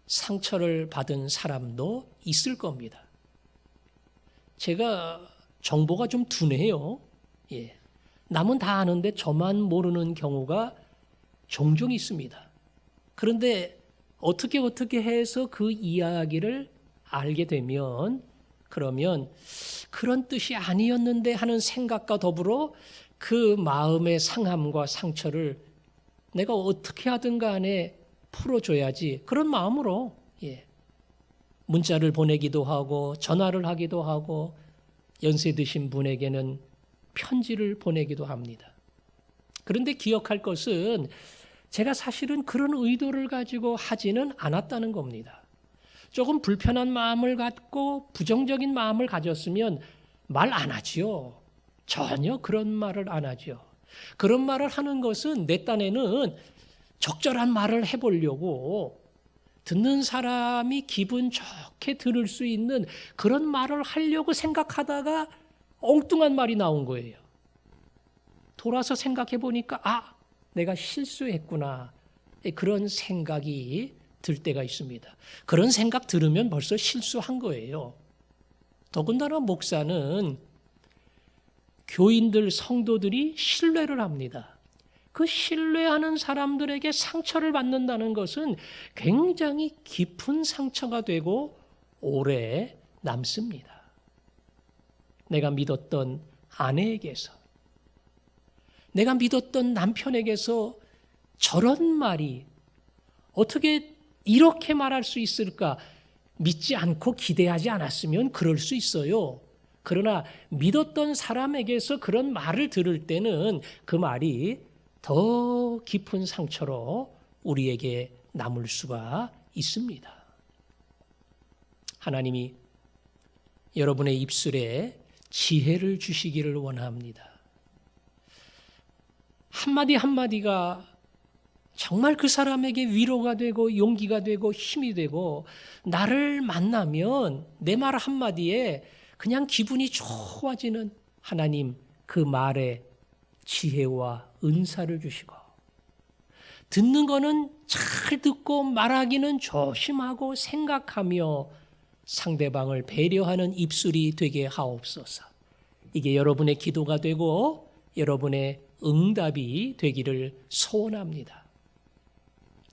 [SPEAKER 6] 상처를 받은 사람도 있을 겁니다. 제가 정보가 좀 둔해요. 예. 남은 다 아는데 저만 모르는 경우가 종종 있습니다. 그런데 어떻게 해서 그 이야기를 알게 되면 그러면 그런 뜻이 아니었는데 하는 생각과 더불어 그 마음의 상함과 상처를 내가 어떻게 하든 간에 풀어줘야지, 그런 마음으로 문자를 보내기도 하고 전화를 하기도 하고 연세 드신 분에게는 편지를 보내기도 합니다. 그런데 기억할 것은 제가 사실은 그런 의도를 가지고 하지는 않았다는 겁니다. 조금 불편한 마음을 갖고 부정적인 마음을 가졌으면 말 안 하지요. 전혀 그런 말을 안 하죠. 그런 말을 하는 것은 내 딴에는 적절한 말을 해보려고, 듣는 사람이 기분 좋게 들을 수 있는 그런 말을 하려고 생각하다가 엉뚱한 말이 나온 거예요. 돌아서 생각해 보니까 내가 실수했구나, 그런 생각이 들 때가 있습니다. 그런 생각 들으면 벌써 실수한 거예요. 더군다나 목사는 교인들, 성도들이 신뢰를 합니다. 그 신뢰하는 사람들에게 상처를 받는다는 것은 굉장히 깊은 상처가 되고 오래 남습니다. 내가 믿었던 아내에게서, 내가 믿었던 남편에게서 저런 말이 어떻게 이렇게 말할 수 있을까? 믿지 않고 기대하지 않았으면 그럴 수 있어요. 그러나 믿었던 사람에게서 그런 말을 들을 때는 그 말이 더 깊은 상처로 우리에게 남을 수가 있습니다. 하나님이 여러분의 입술에 지혜를 주시기를 원합니다. 한마디 한마디가 정말 그 사람에게 위로가 되고 용기가 되고 힘이 되고, 나를 만나면 내 말 한마디에 그냥 기분이 좋아지는 하나님, 그 말에 지혜와 은사를 주시고, 듣는 거는 잘 듣고 말하기는 조심하고 생각하며 상대방을 배려하는 입술이 되게 하옵소서. 이게 여러분의 기도가 되고 여러분의 응답이 되기를 소원합니다.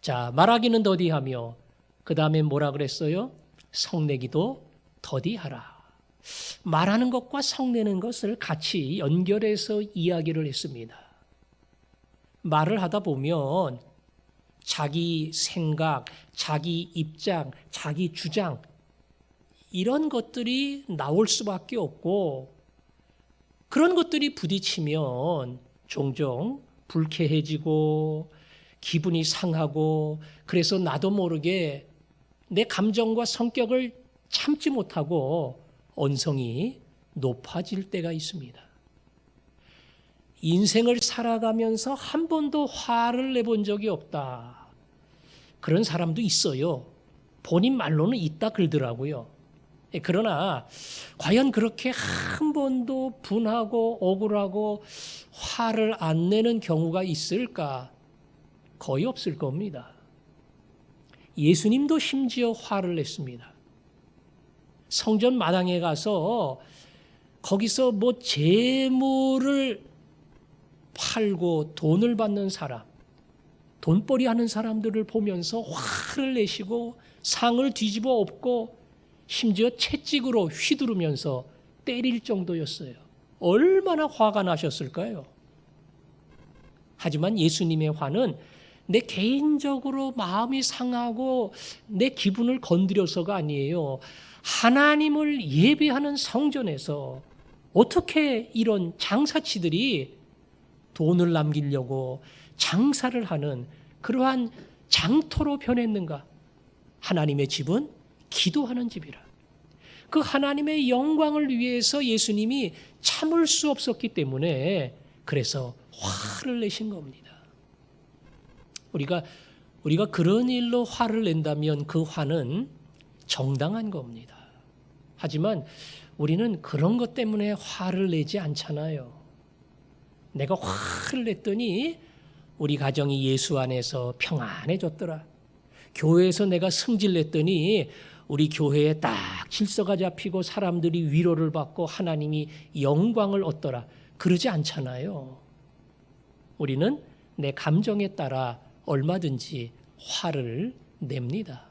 [SPEAKER 6] 자, 말하기는 더디하며 그 다음에 뭐라 그랬어요? 성내기도 더디하라. 말하는 것과 성내는 것을 같이 연결해서 이야기를 했습니다. 말을 하다 보면 자기 생각, 자기 입장, 자기 주장, 이런 것들이 나올 수밖에 없고, 그런 것들이 부딪히면 종종 불쾌해지고 기분이 상하고, 그래서 나도 모르게 내 감정과 성격을 참지 못하고 언성이 높아질 때가 있습니다. 인생을 살아가면서 한 번도 화를 내본 적이 없다, 그런 사람도 있어요. 본인 말로는 있다 그러더라고요. 그러나 과연 그렇게 한 번도 분하고 억울하고 화를 안 내는 경우가 있을까? 거의 없을 겁니다. 예수님도 심지어 화를 냈습니다. 성전 마당에 가서 거기서 뭐 재물을 팔고 돈을 받는 사람, 돈벌이 하는 사람들을 보면서 화를 내시고 상을 뒤집어 엎고 심지어 채찍으로 휘두르면서 때릴 정도였어요. 얼마나 화가 나셨을까요? 하지만 예수님의 화는 내 개인적으로 마음이 상하고 내 기분을 건드려서가 아니에요. 하나님을 예배하는 성전에서 어떻게 이런 장사치들이 돈을 남기려고 장사를 하는 그러한 장터로 변했는가? 하나님의 집은 기도하는 집이라. 그 하나님의 영광을 위해서 예수님이 참을 수 없었기 때문에 그래서 화를 내신 겁니다. 우리가 그런 일로 화를 낸다면 그 화는 정당한 겁니다. 하지만 우리는 그런 것 때문에 화를 내지 않잖아요. 내가 화를 냈더니 우리 가정이 예수 안에서 평안해졌더라. 교회에서 내가 승질냈더니 우리 교회에 딱 질서가 잡히고 사람들이 위로를 받고 하나님이 영광을 얻더라. 그러지 않잖아요. 우리는 내 감정에 따라 얼마든지 화를 냅니다.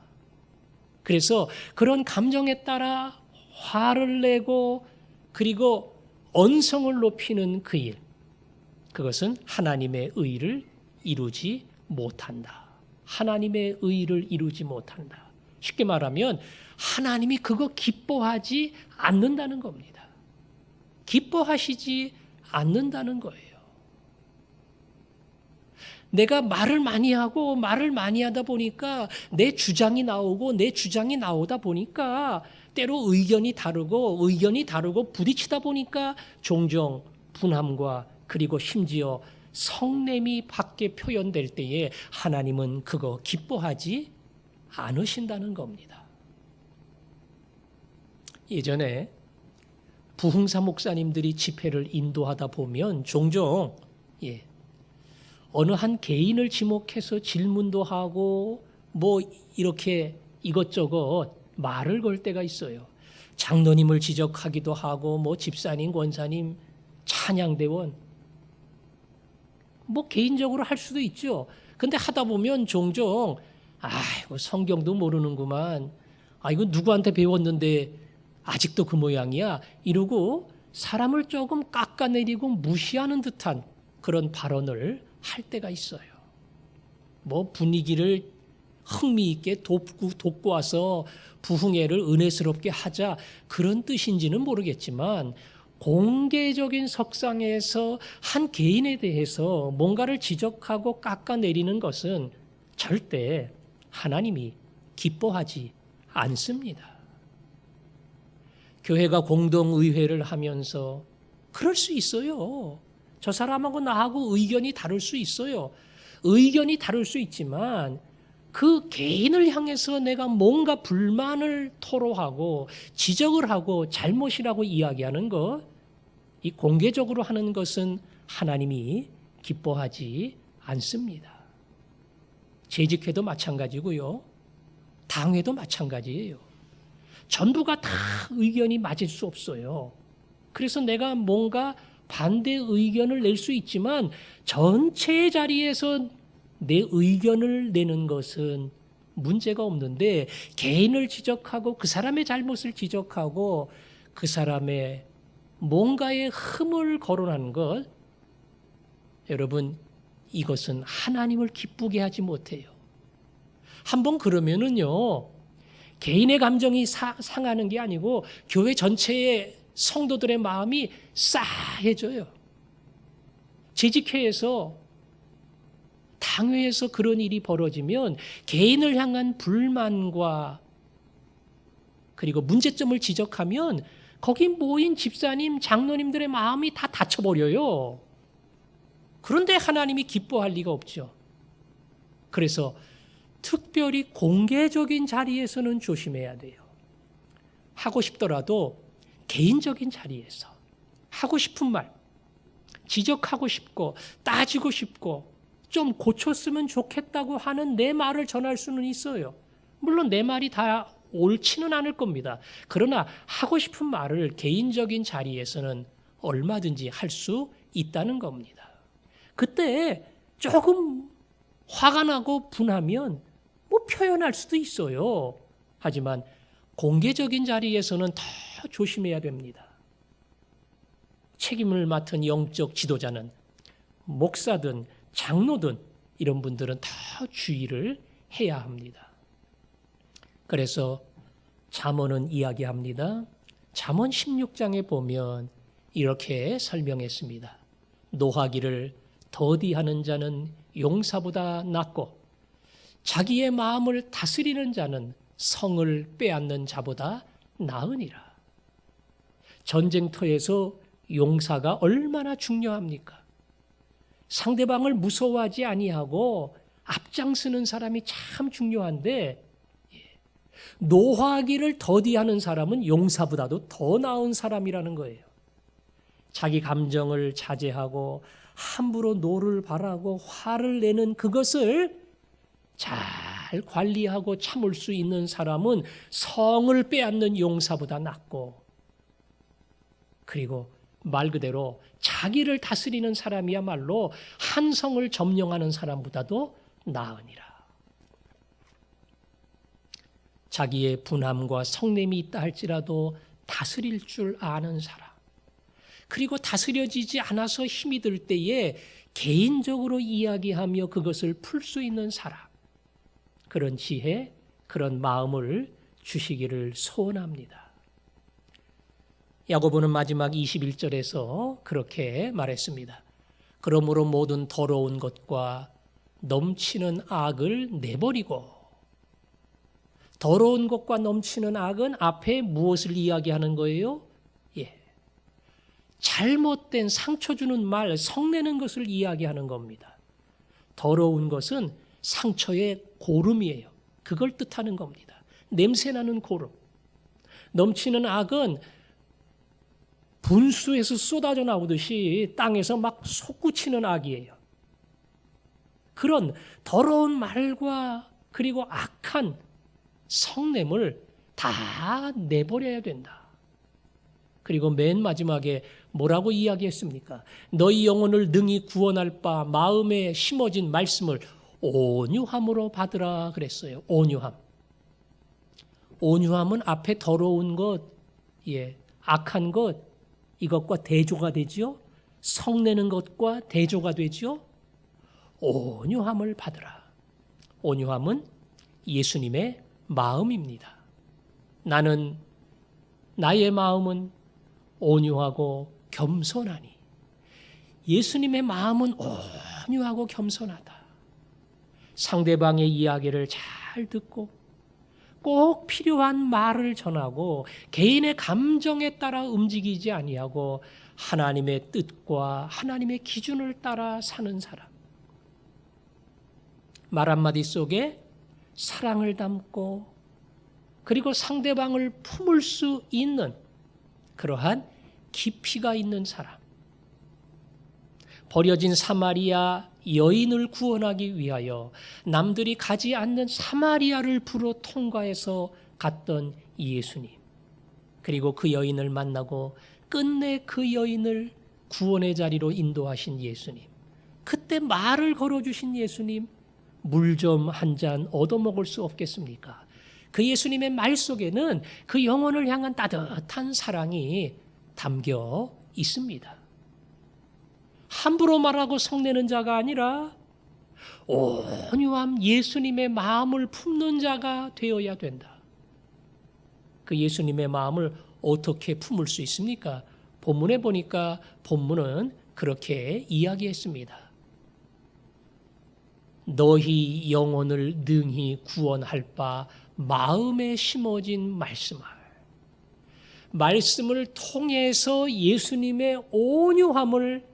[SPEAKER 6] 그래서 그런 감정에 따라 화를 내고 그리고 언성을 높이는 그 일, 그것은 하나님의 의를 이루지 못한다. 하나님의 의를 이루지 못한다. 쉽게 말하면 하나님이 그거 기뻐하지 않는다는 겁니다. 기뻐하시지 않는다는 거예요. 내가 말을 많이 하고 말을 많이 하다 보니까 내 주장이 나오고 내 주장이 나오다 보니까 때로 의견이 다르고 부딪히다 보니까 종종 분함과 그리고 심지어 성냄이 밖에 표현될 때에 하나님은 그거 기뻐하지 않으신다는 겁니다. 예전에 부흥사 목사님들이 집회를 인도하다 보면 종종 어느 한 개인을 지목해서 질문도 하고 뭐 이렇게 이것저것 말을 걸 때가 있어요. 장로님을 지적하기도 하고 뭐 집사님, 권사님, 찬양대원 뭐 개인적으로 할 수도 있죠. 근데 하다 보면 종종 아이고 성경도 모르는구만. 이거 누구한테 배웠는데 아직도 그 모양이야. 이러고 사람을 조금 깎아내리고 무시하는 듯한 그런 발언을 할 때가 있어요. 뭐 분위기를 흥미있게 돕고 와서 부흥회를 은혜스럽게 하자 그런 뜻인지는 모르겠지만 공개적인 석상에서 한 개인에 대해서 뭔가를 지적하고 깎아내리는 것은 절대 하나님이 기뻐하지 않습니다. 교회가 공동의회를 하면서 그럴 수 있어요. 저 사람하고 나하고 의견이 다를 수 있어요. 의견이 다를 수 있지만 그 개인을 향해서 내가 뭔가 불만을 토로하고 지적을 하고 잘못이라고 이야기하는 것, 이 공개적으로 하는 것은 하나님이 기뻐하지 않습니다. 재직회도 마찬가지고요. 당회도 마찬가지예요. 전부가 다 의견이 맞을 수 없어요. 그래서 내가 뭔가 반대 의견을 낼 수 있지만 전체의 자리에서 내 의견을 내는 것은 문제가 없는데 개인을 지적하고 그 사람의 잘못을 지적하고 그 사람의 뭔가의 흠을 거론하는 것, 여러분 이것은 하나님을 기쁘게 하지 못해요. 한번 그러면은요 개인의 감정이 상하는 게 아니고 교회 전체의 성도들의 마음이 싸해져요. 재직회에서 당회에서 그런 일이 벌어지면 개인을 향한 불만과 그리고 문제점을 지적하면 거기 모인 집사님, 장로님들의 마음이 다 닫혀버려요. 그런데 하나님이 기뻐할 리가 없죠. 그래서 특별히 공개적인 자리에서는 조심해야 돼요. 하고 싶더라도 개인적인 자리에서 하고 싶은 말, 지적하고 싶고 따지고 싶고 좀 고쳤으면 좋겠다고 하는 내 말을 전할 수는 있어요. 물론 내 말이 다 옳지는 않을 겁니다. 그러나 하고 싶은 말을 개인적인 자리에서는 얼마든지 할 수 있다는 겁니다. 그때 조금 화가 나고 분하면 뭐 표현할 수도 있어요. 하지만 공개적인 자리에서는 더 조심해야 됩니다. 책임을 맡은 영적 지도자는 목사든 장로든 이런 분들은 더 주의를 해야 합니다. 그래서 잠언은 이야기합니다. 잠언 16장에 보면 이렇게 설명했습니다. 노하기를 더디하는 자는 용사보다 낫고 자기의 마음을 다스리는 자는 성을 빼앗는 자보다 나으니라. 전쟁터에서 용사가 얼마나 중요합니까? 상대방을 무서워하지 아니하고 앞장서는 사람이 참 중요한데 노하기를 더디하는 사람은 용사보다도 더 나은 사람이라는 거예요. 자기 감정을 자제하고 함부로 노를 바라고 화를 내는 그것을 잘 관리하고 참을 수 있는 사람은 성을 빼앗는 용사보다 낫고, 그리고 말 그대로 자기를 다스리는 사람이야말로 한 성을 점령하는 사람보다도 나으니라. 자기의 분함과 성냄이 있다 할지라도 다스릴 줄 아는 사람. 그리고 다스려지지 않아서 힘이 들 때에 개인적으로 이야기하며 그것을 풀 수 있는 사람. 그런 지혜, 그런 마음을 주시기를 소원합니다. 야고보는 마지막 21절에서 그렇게 말했습니다. 그러므로 모든 더러운 것과 넘치는 악을 내버리고, 더러운 것과 넘치는 악은 앞에 무엇을 이야기하는 거예요? 잘못된 상처 주는 말, 성내는 것을 이야기하는 겁니다. 더러운 것은 상처의 고름이에요. 그걸 뜻하는 겁니다. 냄새나는 고름. 넘치는 악은 분수에서 쏟아져 나오듯이 땅에서 막 솟구치는 악이에요. 그런 더러운 말과 그리고 악한 성냄을 다 내버려야 된다. 그리고 맨 마지막에 뭐라고 이야기했습니까? 너희 영혼을 능히 구원할 바 마음에 심어진 말씀을 온유함으로 받으라 그랬어요. 온유함. 온유함은 앞에 더러운 것, 악한 것, 이것과 대조가 되지요. 성내는 것과 대조가 되지요. 온유함을 받으라. 온유함은 예수님의 마음입니다. 나의 마음은 온유하고 겸손하니. 예수님의 마음은 온유하고 겸손하다. 상대방의 이야기를 잘 듣고 꼭 필요한 말을 전하고 개인의 감정에 따라 움직이지 아니하고 하나님의 뜻과 하나님의 기준을 따라 사는 사람. 말 한마디 속에 사랑을 담고 그리고 상대방을 품을 수 있는 그러한 깊이가 있는 사람. 버려진 사마리아 여인을 구원하기 위하여 남들이 가지 않는 사마리아를 불어 통과해서 갔던 예수님. 그리고 그 여인을 만나고 끝내 그 여인을 구원의 자리로 인도하신 예수님. 그때 말을 걸어주신 예수님. 물 좀 한 잔 얻어먹을 수 없겠습니까? 그 예수님의 말 속에는 그 영혼을 향한 따뜻한 사랑이 담겨 있습니다. 함부로 말하고 성내는 자가 아니라 온유함 예수님의 마음을 품는 자가 되어야 된다. 그 예수님의 마음을 어떻게 품을 수 있습니까? 본문에 보니까 본문은 그렇게 이야기했습니다. 너희 영혼을 능히 구원할 바 마음에 심어진 말씀을 통해서 예수님의 온유함을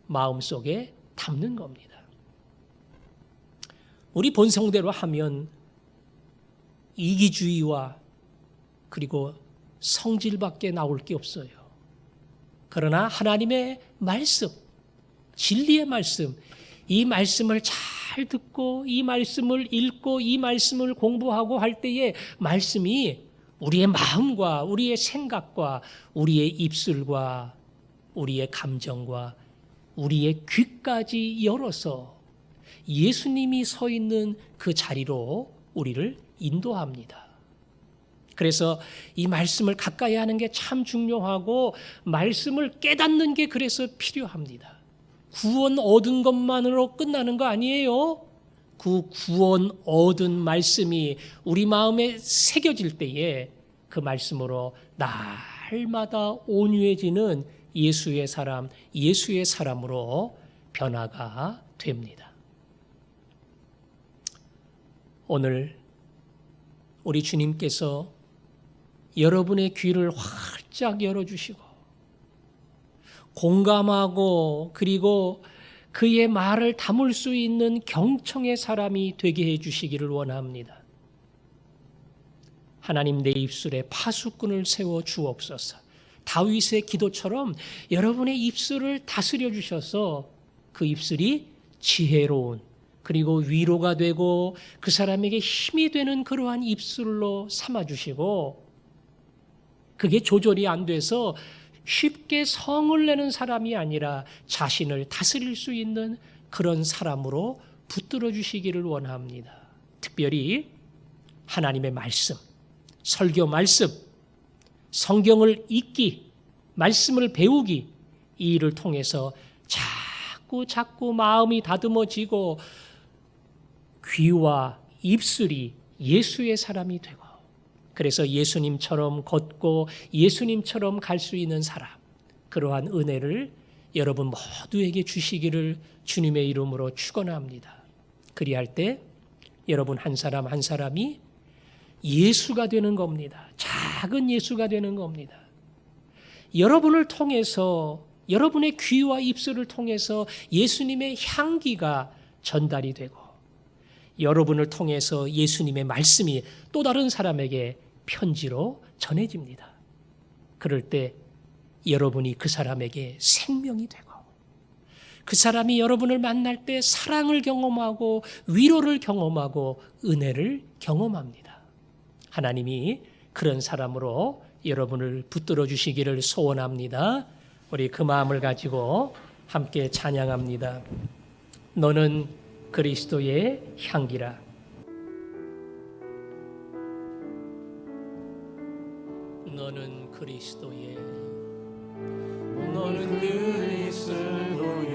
[SPEAKER 6] 마음속에 담는 겁니다. 우리 본성대로 하면 이기주의와 그리고 성질밖에 나올 게 없어요. 그러나 하나님의 말씀, 진리의 말씀, 이 말씀을 잘 듣고 이 말씀을 읽고 이 말씀을 공부하고 할 때에 말씀이 우리의 마음과 우리의 생각과 우리의 입술과 우리의 감정과 우리의 귀까지 열어서 예수님이 서 있는 그 자리로 우리를 인도합니다. 그래서 이 말씀을 가까이 하는 게 참 중요하고 말씀을 깨닫는 게 그래서 필요합니다. 구원 얻은 것만으로 끝나는 거 아니에요. 그 구원 얻은 말씀이 우리 마음에 새겨질 때에 그 말씀으로 날마다 온유해지는 예수의 사람, 예수의 사람으로 변화가 됩니다. 오늘 우리 주님께서 여러분의 귀를 활짝 열어주시고 공감하고 그리고 그의 말을 담을 수 있는 경청의 사람이 되게 해주시기를 원합니다. 하나님 내 입술에 파수꾼을 세워 주옵소서. 다윗의 기도처럼 여러분의 입술을 다스려 주셔서 그 입술이 지혜로운 그리고 위로가 되고 그 사람에게 힘이 되는 그러한 입술로 삼아주시고 그게 조절이 안 돼서 쉽게 성을 내는 사람이 아니라 자신을 다스릴 수 있는 그런 사람으로 붙들어 주시기를 원합니다. 특별히 하나님의 말씀, 설교 말씀, 성경을 읽기, 말씀을 배우기, 이 일을 통해서 자꾸 마음이 다듬어지고 귀와 입술이 예수의 사람이 되고, 그래서 예수님처럼 걷고 예수님처럼 갈 수 있는 사람, 그러한 은혜를 여러분 모두에게 주시기를 주님의 이름으로 축원합니다. 그리할 때 여러분 한 사람 한 사람이 예수가 되는 겁니다. 작은 예수가 되는 겁니다. 여러분을 통해서, 여러분의 귀와 입술을 통해서 예수님의 향기가 전달이 되고, 여러분을 통해서 예수님의 말씀이 또 다른 사람에게 편지로 전해집니다. 그럴 때 여러분이 그 사람에게 생명이 되고, 그 사람이 여러분을 만날 때 사랑을 경험하고 위로를 경험하고 은혜를 경험합니다. 하나님이 그런 사람으로 여러분을 붙들어 주시기를 소원합니다. 우리 그 마음을 가지고 함께 찬양합니다. 너는 그리스도의 향기라. 너는 그리스도의,
[SPEAKER 2] 너는 그리스도의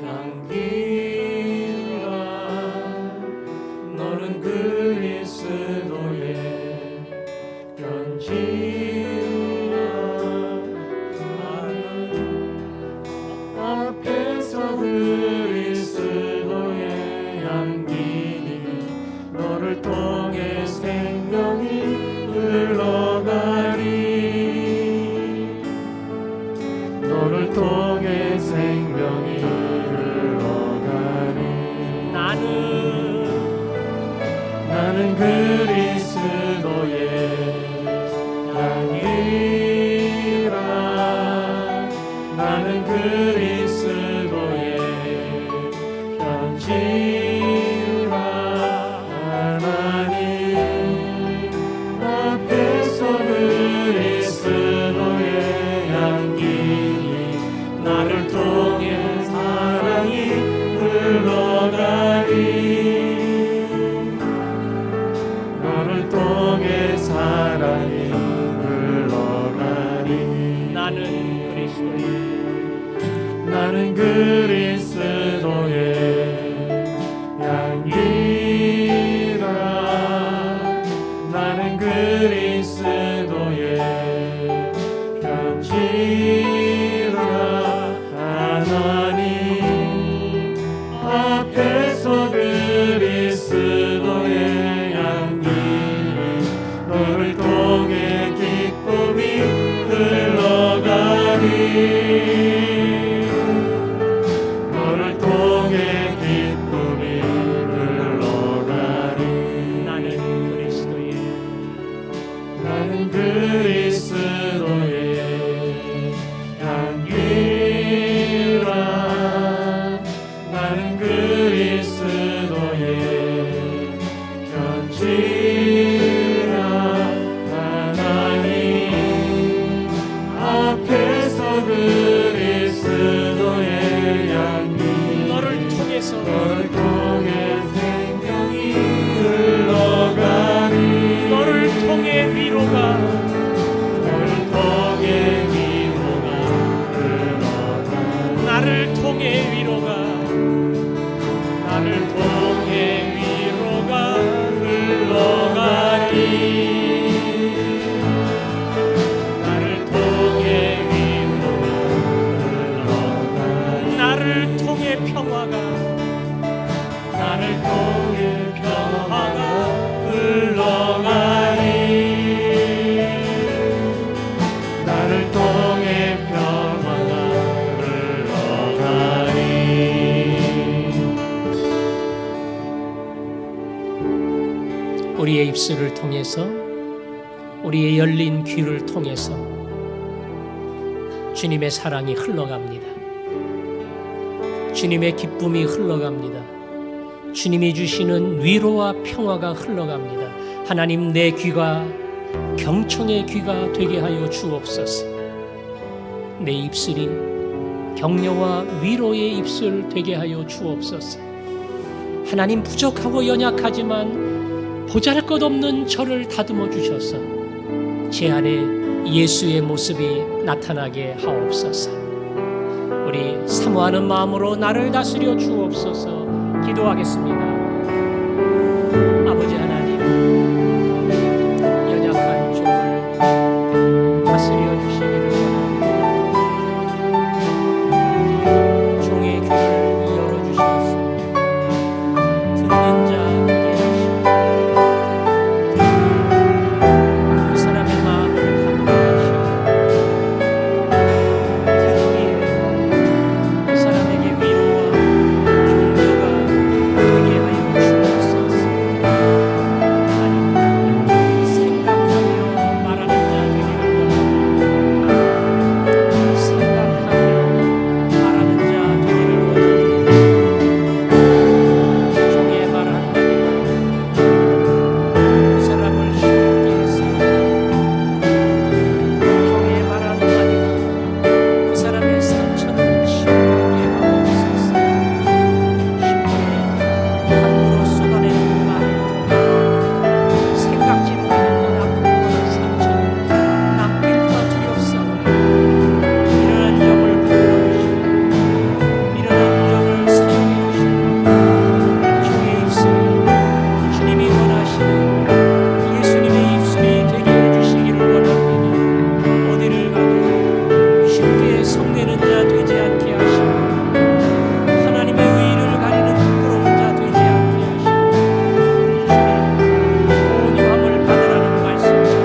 [SPEAKER 2] 향기라. 너는 그리스도의 편지라. 앞에서 그리스도의 향기니 너를 통해 생명이 흘러가리. 너를 통해 생명이 흘러가리. 나는 그리스도의 향기라. 나는 그리스도의 편지라. 하나님 앞에서 그리스도의 향기니 나를 통해 사랑이 흘러가리. 너를 통해 사랑이 흘러가리. 나는 그리스도의 향기라. 나는 그리스도의 편지라. 하나님 앞에서 그리스도의 향기니 너를 통해 기쁨이 흘러가리. 너를 통해 기쁨이 흘러가리. 나는 그리스도의 향기라. 나는 그리스도의 편지라. 하나님 앞에서 그리스도의 향기 너를 통해 생명이 흘러가리.
[SPEAKER 6] 너를 통해 위로가,
[SPEAKER 2] 너를 통해 위로가 흘러가리.
[SPEAKER 6] 나를 통해 위로가,
[SPEAKER 2] 나를 통해 위로가 흘러가리. 나를 통해 위로가 흘러가리.
[SPEAKER 6] 나를 통해 평화가,
[SPEAKER 2] 나를 통해 평화가 흘러가리. 나를 통해 평화가 흘러가리.
[SPEAKER 6] 우리의 입술을 통해서, 우리의 열린 귀를 통해서 주님의 사랑이 흘러갑니다. 주님의 기쁨이 흘러갑니다. 주님이 주시는 위로와 평화가 흘러갑니다. 하나님, 내 귀가 경청의 귀가 되게 하여 주옵소서. 내 입술이 격려와 위로의 입술 되게 하여 주옵소서. 하나님, 부족하고 연약하지만 보잘것없는 저를 다듬어 주셔서 제 안에 예수의 모습이 나타나게 하옵소서. 우리 사모하는 마음으로 나를 다스려 주옵소서. 기도하겠습니다. 아버지 하나님, 연약한 종을 다스려 주시기를 원합니다. 종의 귀를 열어주셔서 듣는 자 되게 하시고 그 사람의 마음을 감동하시고 듣기에 그 사람에게 위로와 격려가 되게 하여 주옵소서. 하나님, 생각하며 말하는 자 되기를 원합니다. 생각하며 말하는 자 되기를 원합니다. 종의 말 한마디가 그 사람을 쉽게 했습니다. 종의 말 한마디가 그 사람의 상처를 치유하게 하옵소서. 쉽게 함부로 쏟아내는 말을 통해 생각지 못했던 아픔과 상처를 남길까 두렵사오니 미련한 점을 불러주시고 미련한 점을 사용해 주시고 주의 입술이 주님이 원하시는 예수님의 입술이 되게 해주시기를 원합니다. 어디를 가도 쉽게 성내는 자 되지 않게 하시고 하나님의 의를 가리는 부끄러운 자 되지 않게 하시고 주님 온유함을 받으라는 말씀처럼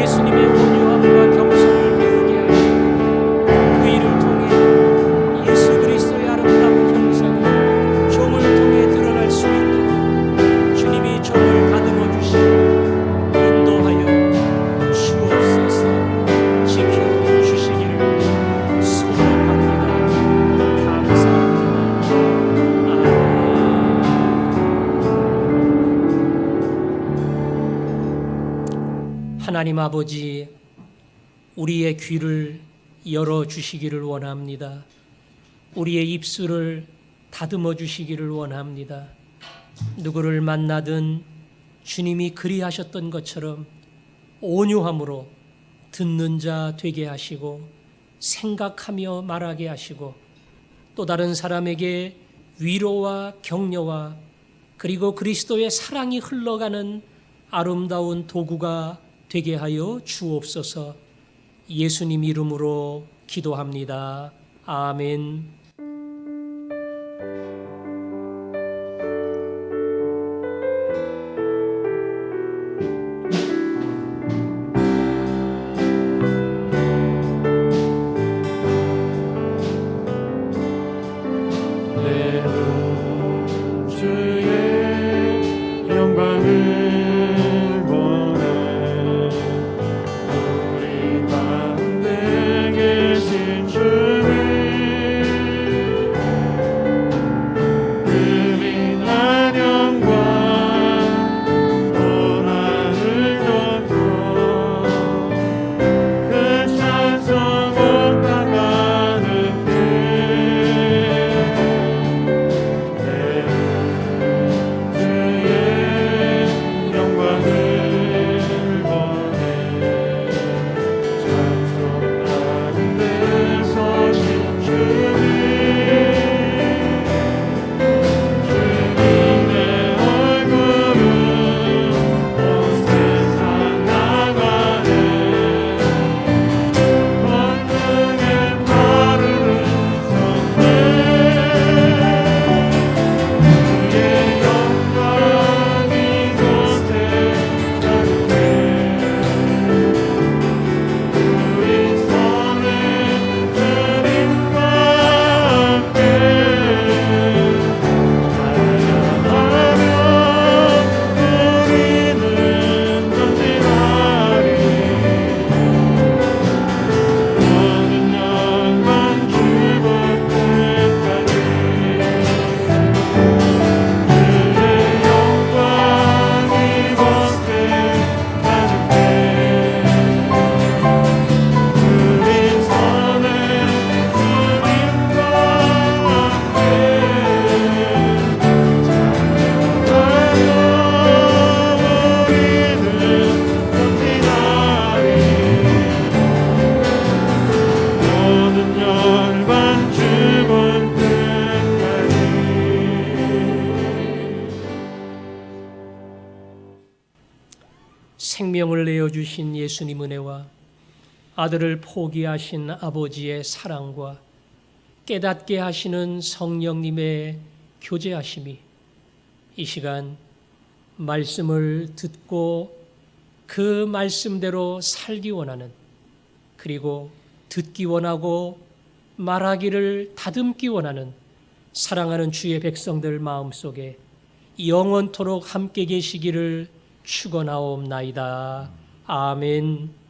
[SPEAKER 6] 예수님의 온유함과 경성을 배우게 하시고 그 일을 통해 예수 그리스도의 아름다운 형상이 종을 통해 드러날 수 있도록 주님이 종을 다듬어 주시고 인도하여 주옵소서. 지켜주시기를 소원합니다. 감사합니다. 아멘. 하나님 아버지, 우리의 귀를 열어주시기를 원합니다. 우리의 입술을 다듬어 주시기를 원합니다. 누구를 만나든 주님이 그리하셨던 것처럼 온유함으로 듣는 자 되게 하시고 생각하며 말하게 하시고 또 다른 사람에게 위로와 격려와 그리고 그리스도의 사랑이 흘러가는 아름다운 도구가 되게 하여 주옵소서. 예수님 이름으로 기도합니다. 아멘.
[SPEAKER 2] 내 눈 주의 영광을 보네. 우리 가운데 계신 주를
[SPEAKER 6] 생명을 내어주신 예수님 은혜와 아들을 포기하신 아버지의 사랑과 깨닫게 하시는 성령님의 교제하심이 이 시간 말씀을 듣고 그 말씀대로 살기 원하는, 그리고 듣기 원하고 말하기를 다듬기 원하는 사랑하는 주의 백성들 마음속에 영원토록 함께 계시기를 축원하옵나이다. 아멘.